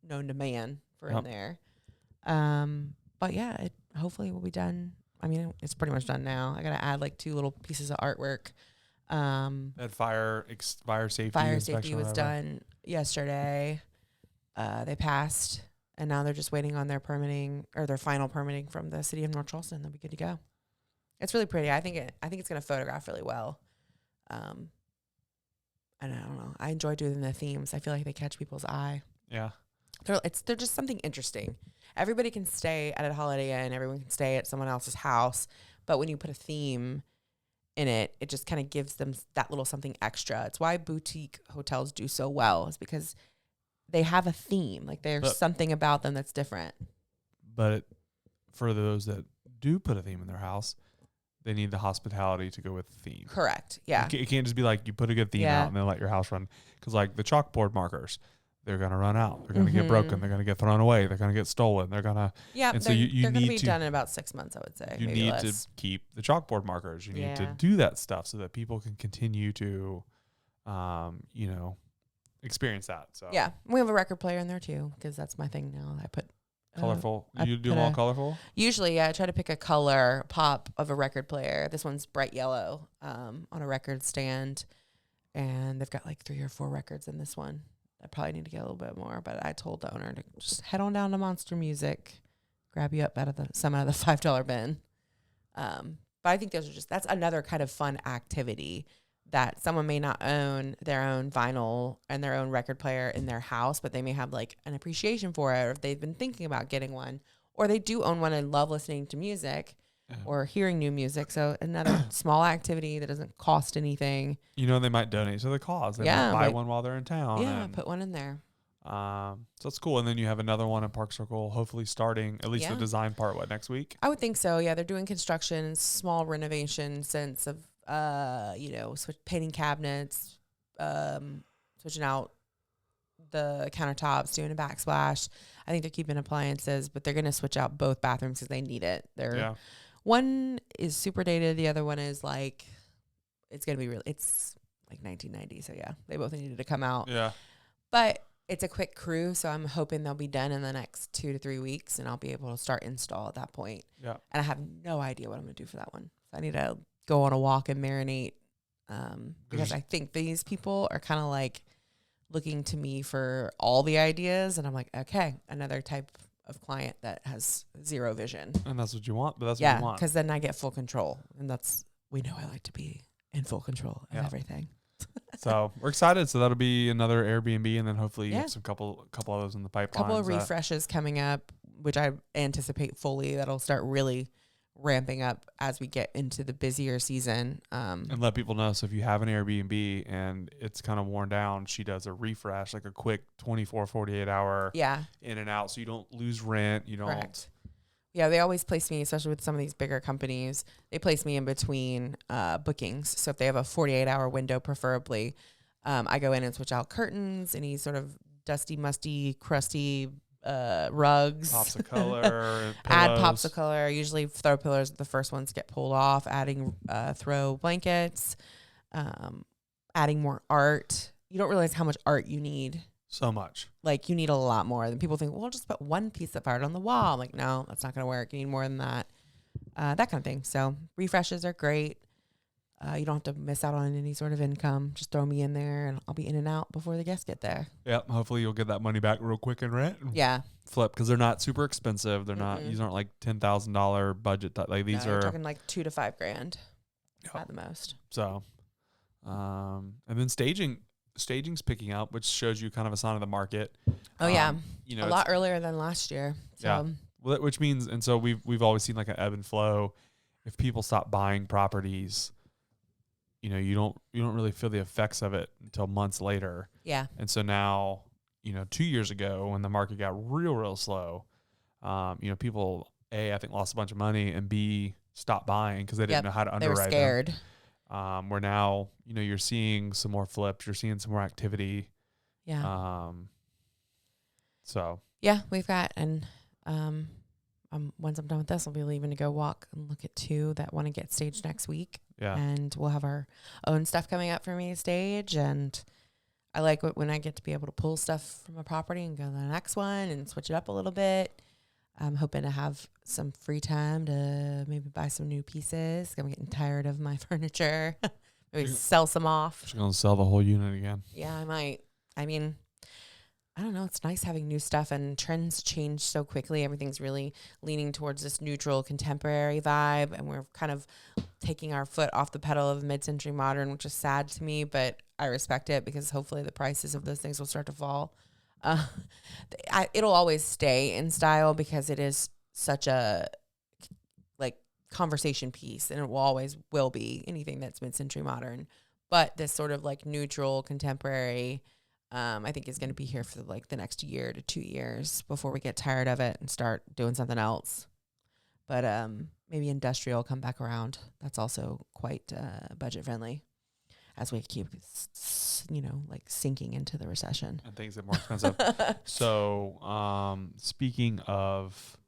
known to man for in there. But yeah, it hopefully will be done. I mean, it's pretty much done now. I got to add 2 little pieces of artwork. That fire safety was done yesterday. They passed. And now they're just waiting on their permitting or their final permitting from the city of North Charleston. They'll be good to go. It's really pretty. I think it's going to photograph really well. And I don't know. I enjoy doing the themes. I feel like they catch people's eye. Yeah. They're just something interesting. Everybody can stay at a Holiday Inn. Everyone can stay at someone else's house. But when you put a theme in it, it just kind of gives them that little something extra. It's why boutique hotels do so well. Is because they have a theme. Like there's something about them that's different. But for those that do put a theme in their house, they need the hospitality to go with the theme. Correct. Yeah. It can't just be like you put a good theme out and then let your house run. Because like the chalkboard markers, they're going to run out. They're going to get broken. They're going to get thrown away. They're going to get stolen. They're going to. Yeah. And so they're going to be done in about 6 months, I would say. You need to keep the chalkboard markers. You need to do that stuff so that people can continue to, experience that. So yeah, we have a record player in there too because that's my thing now. I put colorful. You do them all colorful? Usually, yeah. I try to pick a color pop of a record player. This one's bright yellow on a record stand, and they've got like 3 or 4 records in this one. I probably need to get a little bit more, but I told the owner to just head on down to Monster Music, grab you up out of the $5 bin. But I think that's another kind of fun activity that someone may not own their own vinyl and their own record player in their house, but they may have like an appreciation for it, or if they've been thinking about getting one, or they do own one and love listening to music or hearing new music. So another small activity that doesn't cost anything. They might donate to the cause. They might buy one while they're in town. Yeah, put one in there. So that's cool. And then you have another one in Park Circle, hopefully starting at least the design part, next week? I would think so. Yeah, they're doing construction, small renovation sense of painting cabinets, switching out the countertops, doing a backsplash. I think they're keeping appliances, but they're going to switch out both bathrooms because they need it. One is super dated. The other one is like, it's like 1990. So yeah, they both needed to come out. Yeah. But it's a quick crew. So I'm hoping they'll be done in the next 2 to 3 weeks and I'll be able to start install at that point. Yeah. And I have no idea what I'm going to do for that one. So I need to go on a walk and marinate because I think these people are kind of like looking to me for all the ideas. And I'm like, okay, another type of client that has zero vision. And that's what you want, but that's what you want. Because then I get full control. And we know I like to be in full control of everything. So we're excited. So that'll be another Airbnb, and then hopefully some couple of those in the pipeline. Couple of refreshes coming up, which I anticipate fully. That'll start really ramping up as we get into the busier season. And let people know. So if you have an Airbnb and it's kind of worn down, she does a refresh, like a quick 24, 48 hour in and out. So you don't lose rent. You don't. Correct. Yeah, they always place me, especially with some of these bigger companies, they place me in between bookings. So if they have a 48-hour window, preferably, I go in and switch out curtains, any sort of dusty, musty, crusty rugs. Pops of color. Add pops of color. Usually throw pillows, the first ones get pulled off, adding throw blankets, adding more art. You don't realize how much art you need. So much. Like, you need a lot more. And people think, well, just put one piece of art on the wall. I'm like, no, that's not going to work. You need more than that. That kind of thing. So refreshes are great. You don't have to miss out on any sort of income. Just throw me in there and I'll be in and out before the guests get there. Yep. Hopefully you'll get that money back real quick in rent. Yeah. Flip, because they're not super expensive. They're not, these aren't like $10,000 budget. Like these are talking like $2,000 to $5,000 at the most. So, and then staging's picking up, which shows you kind of a sign of the market. Oh yeah. A lot earlier than last year. So. Yeah. Well, which means, and so we've always seen like an ebb and flow. If people stop buying properties, you don't really feel the effects of it until months later. Yeah. And so now, 2 years ago when the market got real slow, people, A, I think lost a bunch of money, and B, stopped buying because they didn't know how to underwrite. They were scared. Where now, you're seeing some more flips, you're seeing some more activity. Yeah. So. Yeah, we've got, and once I'm done with this, I'll be leaving to go walk and look at 2 that want to get staged next week. Yeah. And we'll have our own stuff coming up for me to stage. And I like when I get to be able to pull stuff from a property and go to the next one and switch it up a little bit. I'm hoping to have some free time to maybe buy some new pieces. I'm getting tired of my furniture. Maybe sell some off. She's going to sell the whole unit again. Yeah, I might. I mean, I don't know. It's nice having new stuff, and trends change so quickly. Everything's really leaning towards this neutral contemporary vibe, and we're kind of taking our foot off the pedal of mid-century modern, which is sad to me, but I respect it because hopefully the prices of those things will start to fall. Uh, it'll always stay in style because it is such a like conversation piece, and it will be anything that's mid-century modern. But this sort of like neutral contemporary, I think is going to be here for like the next year to 2 years before we get tired of it and start doing something else. But maybe industrial will come back around. That's also quite budget friendly as we keep, like sinking into the recession. And things get more expensive. So speaking of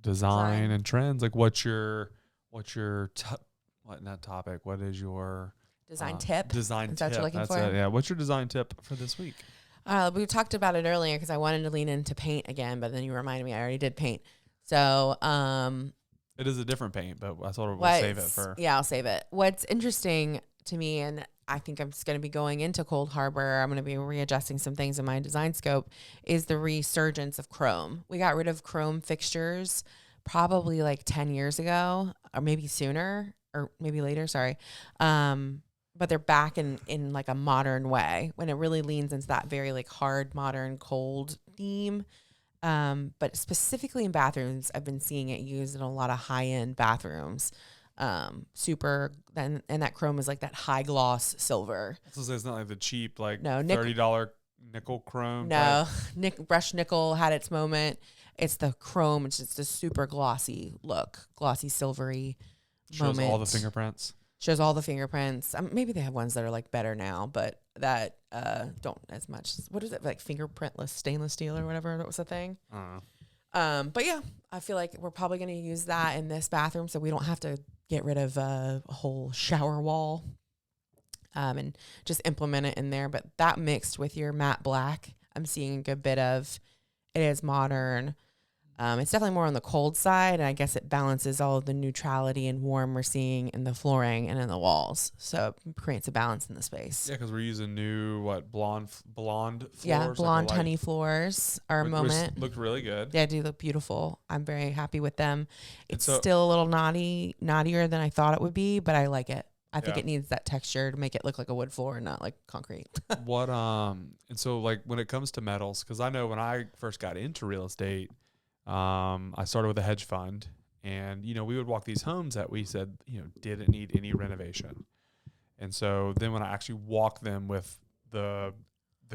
design and trends, like what's your not topic? What is your design tip? Design is tip. That you're looking That's for? it. Yeah. What's your design tip for this week? We talked about it earlier because I wanted to lean into paint again, but then you reminded me I already did paint. So it is a different paint, but I thought we'll save it for. Yeah, I'll save it. What's interesting to me, and I think I'm just going to be going into Cold Harbor, I'm going to be readjusting some things in my design scope, is the resurgence of chrome. We got rid of chrome fixtures probably like 10 years ago, or maybe sooner, or maybe later, sorry. But they're back in like a modern way when it really leans into that very like hard, modern, cold theme. But specifically in bathrooms, I've been seeing it used in a lot of high-end bathrooms. And that chrome is like that high gloss silver. So it's not like the cheap like no, $30 nickel chrome. No, brushed nickel had its moment. It's the chrome. It's just a super glossy look, glossy silvery Shows moment. all the fingerprints. Shows all the fingerprints. Maybe they have ones that are like better now, but that don't as much. What is it, like fingerprintless stainless steel or whatever? That was the thing. I don't know. But yeah, I feel like we're probably going to use that in this bathroom, so we don't have to get rid of a whole shower wall, and just implement it in there. But that mixed with your matte black, I'm seeing a good bit of. It is modern. It's definitely more on the cold side, and I guess it balances all of the neutrality and warm we're seeing in the flooring and in the walls. So it creates a balance in the space. Yeah, because we're using new blonde floors. Yeah, blonde honey floors are a moment. Looked really good. Yeah, they look beautiful. I'm very happy with them. It's so, still a little naughtier than I thought it would be, but I like it. I think it needs that texture to make it look like a wood floor and not like concrete. And so like when it comes to metals, because I know when I first got into real estate, I started with a hedge fund, and we would walk these homes that we said didn't need any renovation, and so then when I actually walked them with the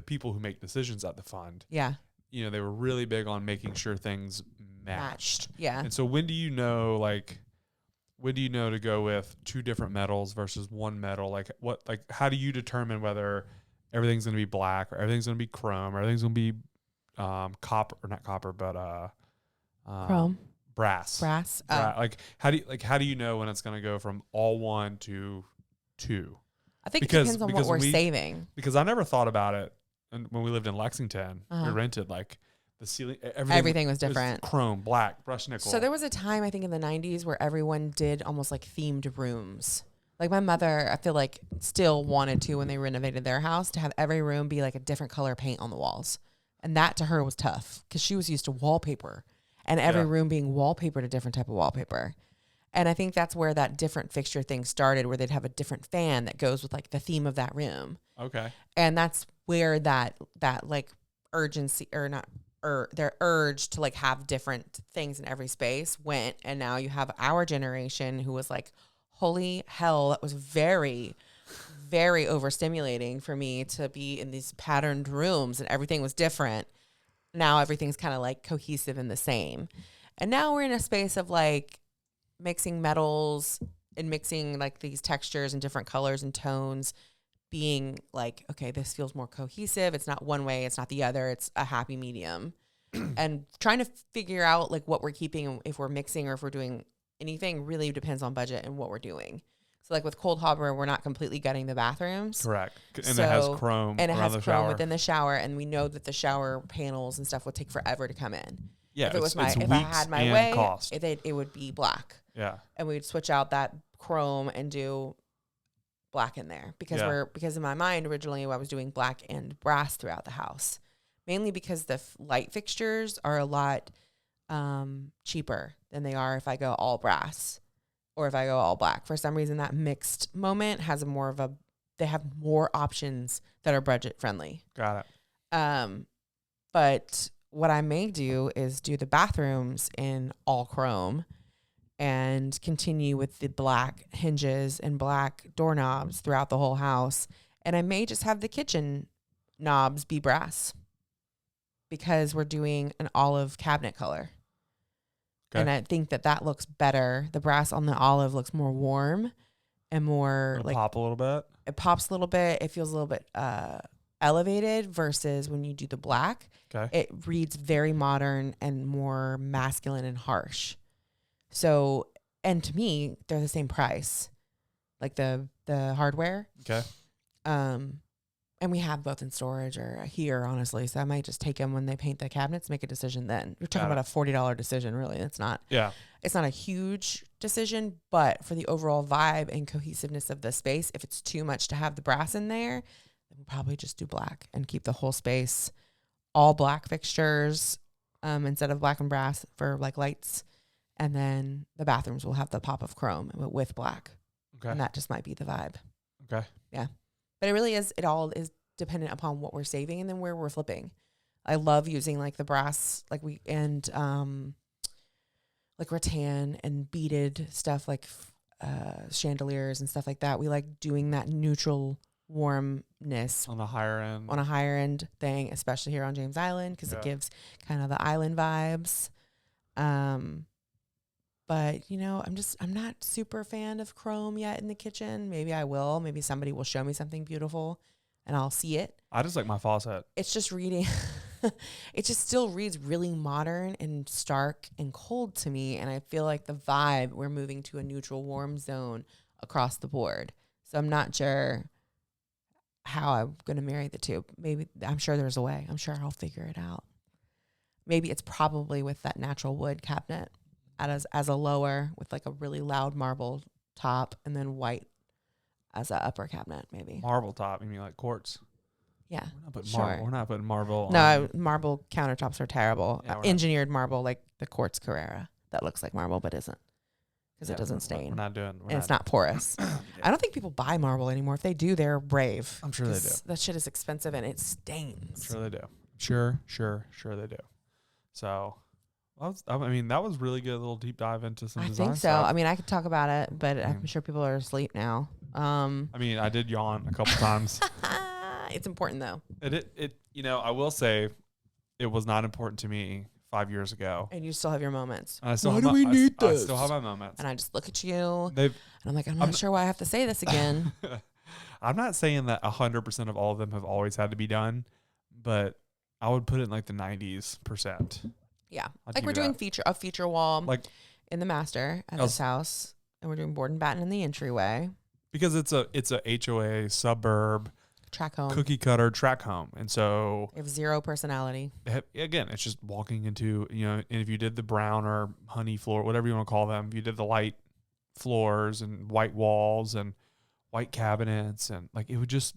people who make decisions at the fund, they were really big on making sure things matched. Yeah. And so when do you know to go with two different metals versus one metal? Like how do you determine whether everything's going to be black or everything's going to be chrome or everything's going to be copper, or not copper, but chrome, brass. Like how do you know when it's going to go from all one to two? I think it depends on what we're saving. Because I never thought about it, and when we lived in Lexington, we rented like the ceiling. Everything was different. Chrome, black, brushed nickel. So there was a time I think in the 90s where everyone did almost like themed rooms. Like my mother, I feel like still wanted to, when they renovated their house, to have every room be like a different color paint on the walls. And that to her was tough because she was used to wallpaper and every room being wallpapered a different type of wallpaper. And I think that's where that different fixture thing started, where they'd have a different fan that goes with like the theme of that room. Okay. And that's where that like urgency their urge to like have different things in every space went. And now you have our generation who was like, holy hell, that was very, very overstimulating for me to be in these patterned rooms and everything was different. Now everything's kind of like cohesive and the same. And now we're in a space of like mixing metals and mixing like these textures and different colors and tones, being like, okay, this feels more cohesive. It's not one way, it's not the other. It's a happy medium. And trying to figure out like what we're keeping, if we're mixing or if we're doing anything, really depends on budget and what we're doing. So like with Cold Harbor, we're not completely gutting the bathrooms. Correct. And it has chrome. And it has chrome shower. within the shower. And we know that the shower panels and stuff would take forever to come in. Yeah. If I had my way, it would be black. Yeah. And we'd switch out that chrome and do black in there because in my mind originally I was doing black and brass throughout the house. mainly because the light fixtures are a lot cheaper than they are if I go all brass or if I go all black. For some reason, that mixed moment has they have more options that are budget friendly. Got it. But what I may do is do the bathrooms in all chrome and continue with the black hinges and black doorknobs throughout the whole house. And I may just have the kitchen knobs be brass because we're doing an olive cabinet color. Okay. And I think that looks better. The brass on the olive looks more warm and more like pop a little bit. It pops a little bit. It feels a little bit elevated versus when you do the black. Okay. It reads very modern and more masculine and harsh. So, and to me, they're the same price, like the hardware. Okay. And we have both in storage or here, honestly. So I might just take them when they paint the cabinets, make a decision then. You're talking about a $40 decision, really. It's not. Yeah. It's not a huge decision, but for the overall vibe and cohesiveness of the space, if it's too much to have the brass in there, then we'll probably just do black and keep the whole space all black fixtures instead of black and brass for like lights. And then the bathrooms will have the pop of chrome with black. Okay. And that just might be the vibe. Okay. Yeah. But it all is dependent upon what we're saving and then where we're flipping. I love using like the brass, like like rattan and beaded stuff like chandeliers and stuff like that. We like doing that neutral warmness on a higher end thing, especially here on James Island, because it gives kind of the island vibes. But I'm not super fan of chrome yet in the kitchen. Maybe I will. Maybe somebody will show me something beautiful and I'll see it. I just like my faucet. It's just reading. It just still reads really modern and stark and cold to me. And I feel like the vibe, we're moving to a neutral warm zone across the board. So I'm not sure how I'm going to marry the two. Maybe I'm sure there's a way. I'm sure I'll figure it out. Maybe it's probably with that natural wood cabinet as a lower with like a really loud marble top and then white as an upper cabinet, maybe. Marble top, you mean like quartz? Yeah. We're not putting marble. No, marble countertops are terrible. Yeah, engineered marble like the quartz Carrera that looks like marble but isn't because it doesn't stain. It's not porous. I don't think people buy marble anymore. If they do, they're brave. I'm sure they do. That shit is expensive and it stains. I'm sure they do. Sure they do. So that was really good little deep dive into some design think so. stuff. I mean, I could talk about it, but I'm sure people are asleep now. I did yawn a couple times. It's important though. I will say it was not important to me 5 years ago. And you still have your moments. Why do we need this? I still have my moments. And I just look at you and I'm like, I'm not sure why I have to say this again. I'm not saying that 100% of all of them have always had to be done, but I would put it in like the 90%. Yeah. Like we're doing a feature wall like in the master at this house, and we're doing board and batten in the entryway. Because it's a HOA suburb track home, cookie cutter track home, and so they have zero personality. Again, it's just walking into and if you did the brown or honey floor, whatever you want to call them, if you did the light floors and white walls and white cabinets, and like it would just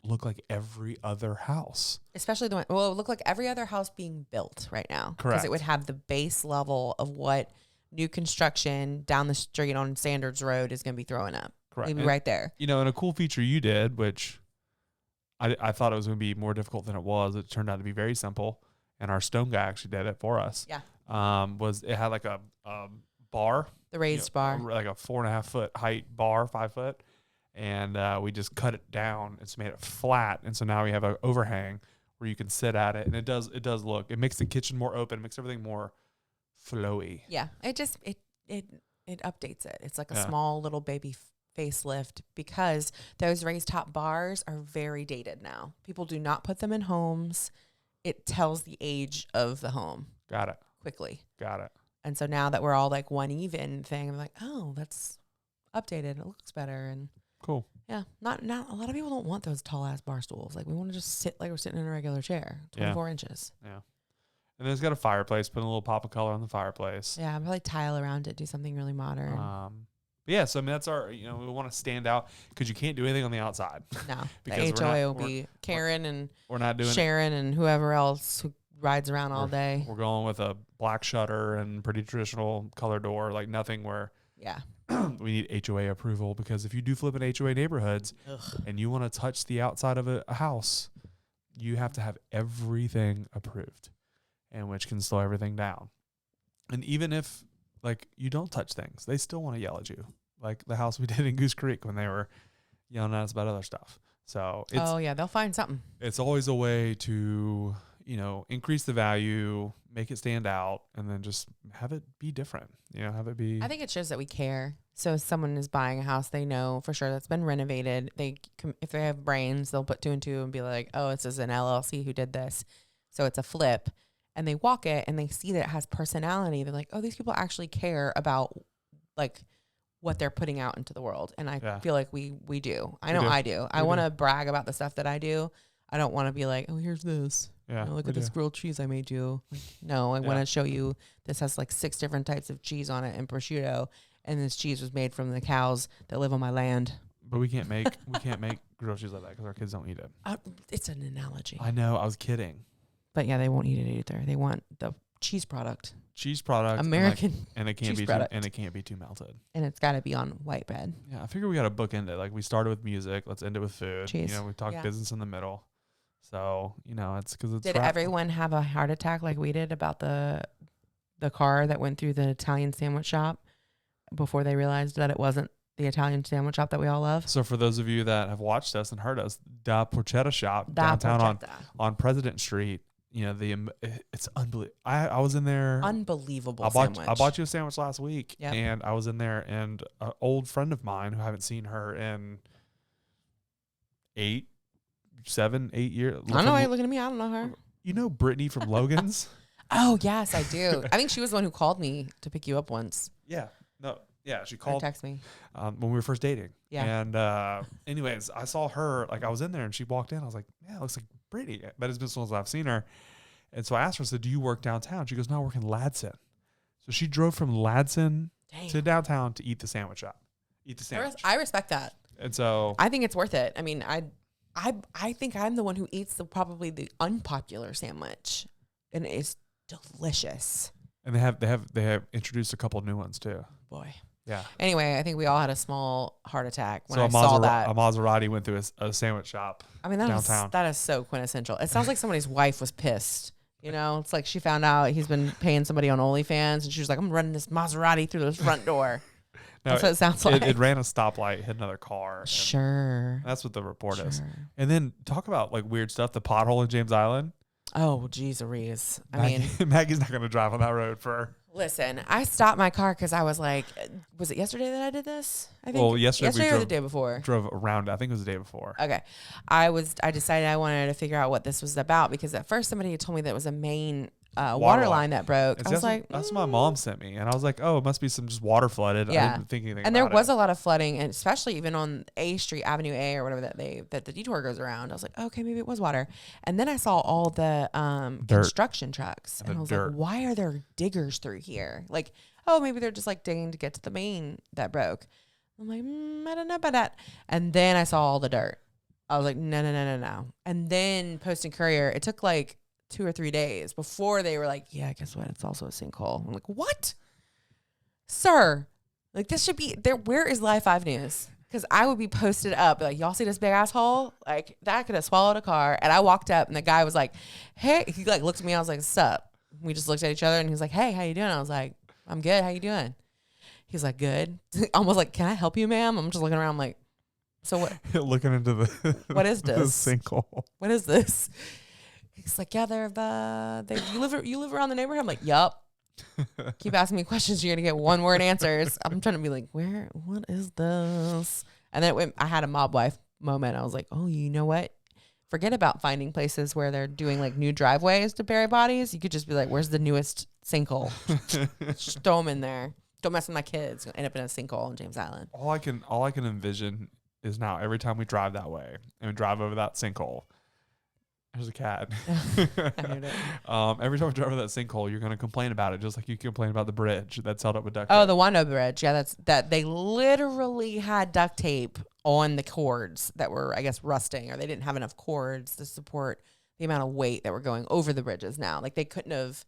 look like every other house. Especially it would look like every other house being built right now. Correct. Because it would have the base level of what new construction down the street on Sanders Road is going to be throwing up. Correct. Maybe right there. And a cool feature you did, which I thought it was going to be more difficult than it was. It turned out to be very simple. And our stone guy actually did it for us. Yeah. Was it had like a bar. The raised bar. Like a 4.5 foot height bar, 5 foot. And we just cut it down. It's made it flat, and so now we have an overhang where you can sit at it, and it does look. It makes the kitchen more open, makes everything more flowy. Yeah, it updates it. It's like a small little baby facelift because those raised top bars are very dated now. People do not put them in homes. It tells the age of the home. Got it. Quickly. Got it. And so now that we're all like one even thing, I'm like, oh, that's updated. It looks better and. Cool. Yeah. Not a lot of people don't want those tall ass bar stools. Like we want to just sit like we're sitting in a regular chair, 24 inches. Yeah. And then it's got a fireplace, put a little pop of color on the fireplace. Yeah. Probably tile around it, do something really modern. But yeah, so I mean, that's our, we want to stand out because you can't do anything on the outside. No, the Because HOA will be Karen and we're not doing Sharon and whoever else who rides around all day. We're going with a black shutter and pretty traditional color door, like nothing where we need HOA approval, because if you do flip in HOA neighborhoods and you want to touch the outside of a house, you have to have everything approved, and which can slow everything down. And even if like you don't touch things, they still want to yell at you, like the house we did in Goose Creek when they were yelling at us about other stuff. So they'll find something. It's always a way to increase the value, make it stand out, and then just have it be different. Have it be. I think it shows that we care. So if someone is buying a house, they know for sure that's been renovated. If they have brains, they'll put 2 and 2 and be like, oh, this is an LLC who did this. So it's a flip. And they walk it and they see that it has personality. They're like, oh, these people actually care about like what they're putting out into the world. And I feel like we do. I know I do. I want to brag about the stuff that I do. I don't want to be like, oh, here's this. Yeah, look at this grilled cheese I made you. Like, no, I want to show you this has like 6 different types of cheese on it and prosciutto. And this cheese was made from the cows that live on my land. But we can't make grilled cheese like that because our kids don't eat it. It's an analogy. I know. I was kidding. But yeah, they won't eat it either. They want the cheese product. American, and it can't cheese be product. and it can't be too melted. And it's got to be on white bread. Yeah, I figure we got to bookend it. Like we started with music, let's end it with food. Cheese. We talked business in the middle. So it's because it's. Did everyone have a heart attack like we did about the car that went through the Italian sandwich shop before they realized that it wasn't the Italian sandwich shop that we all love? So for those of you that have watched us and heard us, Da Porchetta shop downtown on President Street. It's unbelievable. I was in there. Unbelievable sandwich. I bought you a sandwich last week, yep. And I was in there, and an old friend of mine who I haven't seen her in 7, 8 years. I know why you're looking at me. I don't know her. You know Brittany from Logan's? Oh, yes, I do. I think she was the one who called me to pick you up once. Yeah. No. Yeah, she called. Or text me. When we were first dating. Yeah. And anyways, I saw her, like I was in there and she walked in. I was like, yeah, it looks like Brittany. But it's been so long as I've seen her. And so I asked her, I said, do you work downtown? She goes, no, I work in Ladson. So she drove from Ladson to downtown to eat the sandwich shop. I respect that. And so I think it's worth it. I mean, I think I'm the one who eats probably the unpopular sandwich, and it's delicious. And they have introduced a couple of new ones too. Boy. Yeah. Anyway, I think we all had a small heart attack when I saw that. A Maserati went through a sandwich shop. I mean, downtown. That is so quintessential. It sounds like somebody's wife was pissed. It's like she found out he's been paying somebody on OnlyFans, and she was like, I'm running this Maserati through this front door. That's what it sounds like. It ran a stoplight, hit another car. Sure. That's what the report is. And then talk about like weird stuff. The pothole in James Island. Oh, geez, Aries. Maggie's not going to drive on that road for. Listen, I stopped my car because I was like, was it yesterday that I did this? I think. Well, yesterday or the day before. Drove around. I think it was the day before. Okay. I decided I wanted to figure out what this was about because at first somebody had told me that it was a main water line that broke. I was like, that's what my mom sent me. And I was like, oh, it must be some just water flooded. Yeah. I didn't think anything and about there was a lot of flooding, and especially even on A Street, Avenue A or whatever that the detour goes around. I was like, okay, maybe it was water. And then I saw all the construction trucks. And I was like, why are there diggers through here? Like, oh, maybe they're just like digging to get to the main that broke. I'm like, I don't know about that. And then I saw all the dirt. I was like, no. And then Post and Courier, it took like 2 or 3 days before they were like, yeah, guess what? It's also a sinkhole. I'm like, what? Sir, like this should be there. Where is Live 5 News? Because I would be posted up like, y'all see this big asshole? Like that could have swallowed a car. And I walked up and the guy was like, hey, he like looked at me. I was like, sup? We just looked at each other and he's like, hey, how you doing? I was like, I'm good. How you doing? He's like, good. Almost like, can I help you, ma'am? I'm just looking around. I'm like, so what? Looking into the what is this? The sinkhole. What is this? He's like, yeah, you live around the neighborhood. I'm like, yup. Keep asking me questions. You're gonna get one word answers. I'm trying to be like, what is this? And then I had a mob wife moment. I was like, oh, you know what? Forget about finding places where they're doing like new driveways to bury bodies. You could just be like, where's the newest sinkhole? Just throw them in there. Don't mess with my kids. End up in a sinkhole in James Island. All I can envision is now every time we drive that way and we drive over that sinkhole, There's a cat. I heard it. Every time I drive over that sinkhole, you're gonna complain about it, just like you complain about the bridge that's held up with duct tape. Oh, the Wando Bridge. Yeah, that they literally had duct tape on the cords that were, I guess, rusting, or they didn't have enough cords to support the amount of weight that were going over the bridges now. Like they couldn't have,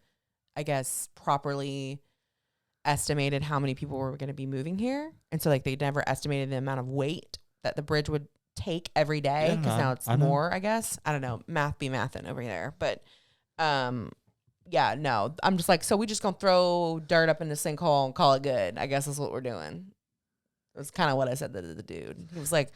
I guess, properly estimated how many people were going to be moving here. And so like they never estimated the amount of weight that the bridge would take every day, because now it's more, I guess. I don't know. Math be mathin' over there. But yeah, no. I'm just like, so we just gonna throw dirt up in the sinkhole and call it good. I guess that's what we're doing. That's kind of what I said to the dude. He was like,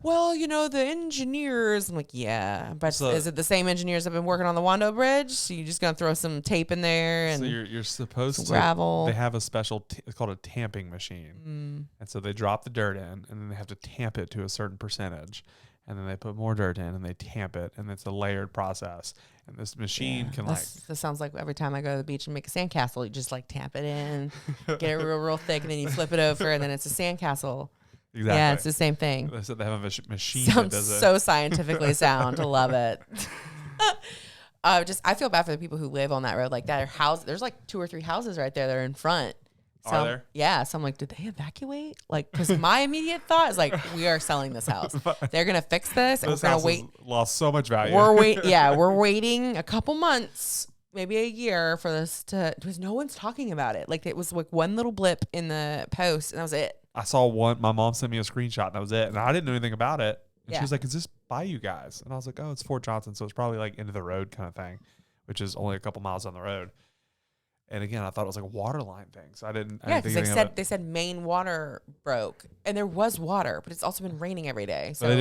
well, the engineers. I'm like, yeah. But So- is it the same engineers that have been working on the Wando Bridge? So you just gonna throw some tape in there and So you're supposed to gravel. They have a special it's called a tamping machine. And so they drop the dirt in, and then they have to tamp it to a certain percentage, and then they put more dirt in and they tamp it, and it's a layered process. And this machine can That sounds like every time I go to the beach and make a sandcastle, you just like tamp it in, get it real thick, and then you flip it over, and then it's a sandcastle. Exactly. Yeah, it's the same thing. They said they have a machine Sounds that does it. so scientifically sound. I love it. I feel bad for the people who live on that road. Like that house, there's like 2 or 3 houses right there that are in front. So, Are there? Yeah. So I'm like, did they evacuate? Like, because my immediate thought is like, we are selling this house. They're gonna fix this, and This we're house gonna has wait. lost so much value. We're waiting a couple months, maybe a year, for this to, because no one's talking about it. Like it was like one little blip in the post, and that was it. I saw one. My mom sent me a screenshot, and that was it. And I didn't know anything about it. And she was like, "Is this by you guys?" And I was like, "Oh, it's Fort Johnson, so it's probably like into the road kind of thing, which is only a couple miles on the road." And again, I thought it was like a water line thing, so I didn't. Yeah, because they said main water broke, and there was water, but it's also been raining every day. So I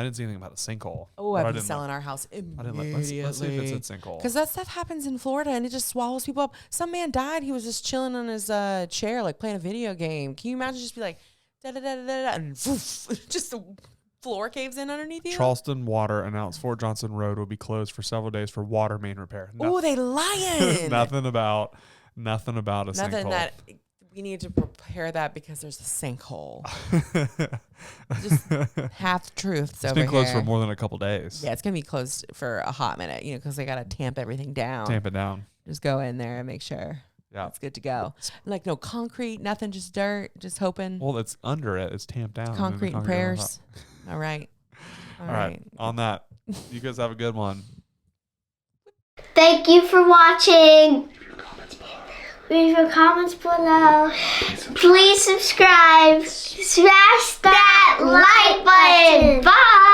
didn't see anything about a sinkhole. oh, But I'd be selling our house I didn't immediately. let's see if it's a sinkhole. Because that stuff happens in Florida, and it just swallows people up. Some man died. He was just chilling on his chair, like playing a video game. Can you imagine just be like, da da da da da, and woof, just the floor caves in underneath you? Charleston Water announced Fort Johnson Road will be closed for several days for water main repair. Oh, they lying. Nothing about a sinkhole. Nothing that we need to prepare that because there's a sinkhole. Just half truths over It's been closed here. for more than a couple days. Yeah, it's gonna be closed for a hot minute, because they gotta tamp everything down. Tamp it down. Just go in there and make sure it's good to go. Like no concrete, nothing, just dirt. Just hoping. Well, it's under it. It's tamped down. Concrete and prayers. All right. All right. On that, you guys have a good one. Thank you for watching. Leave your comments below. Please subscribe. Smash that like button. Bye.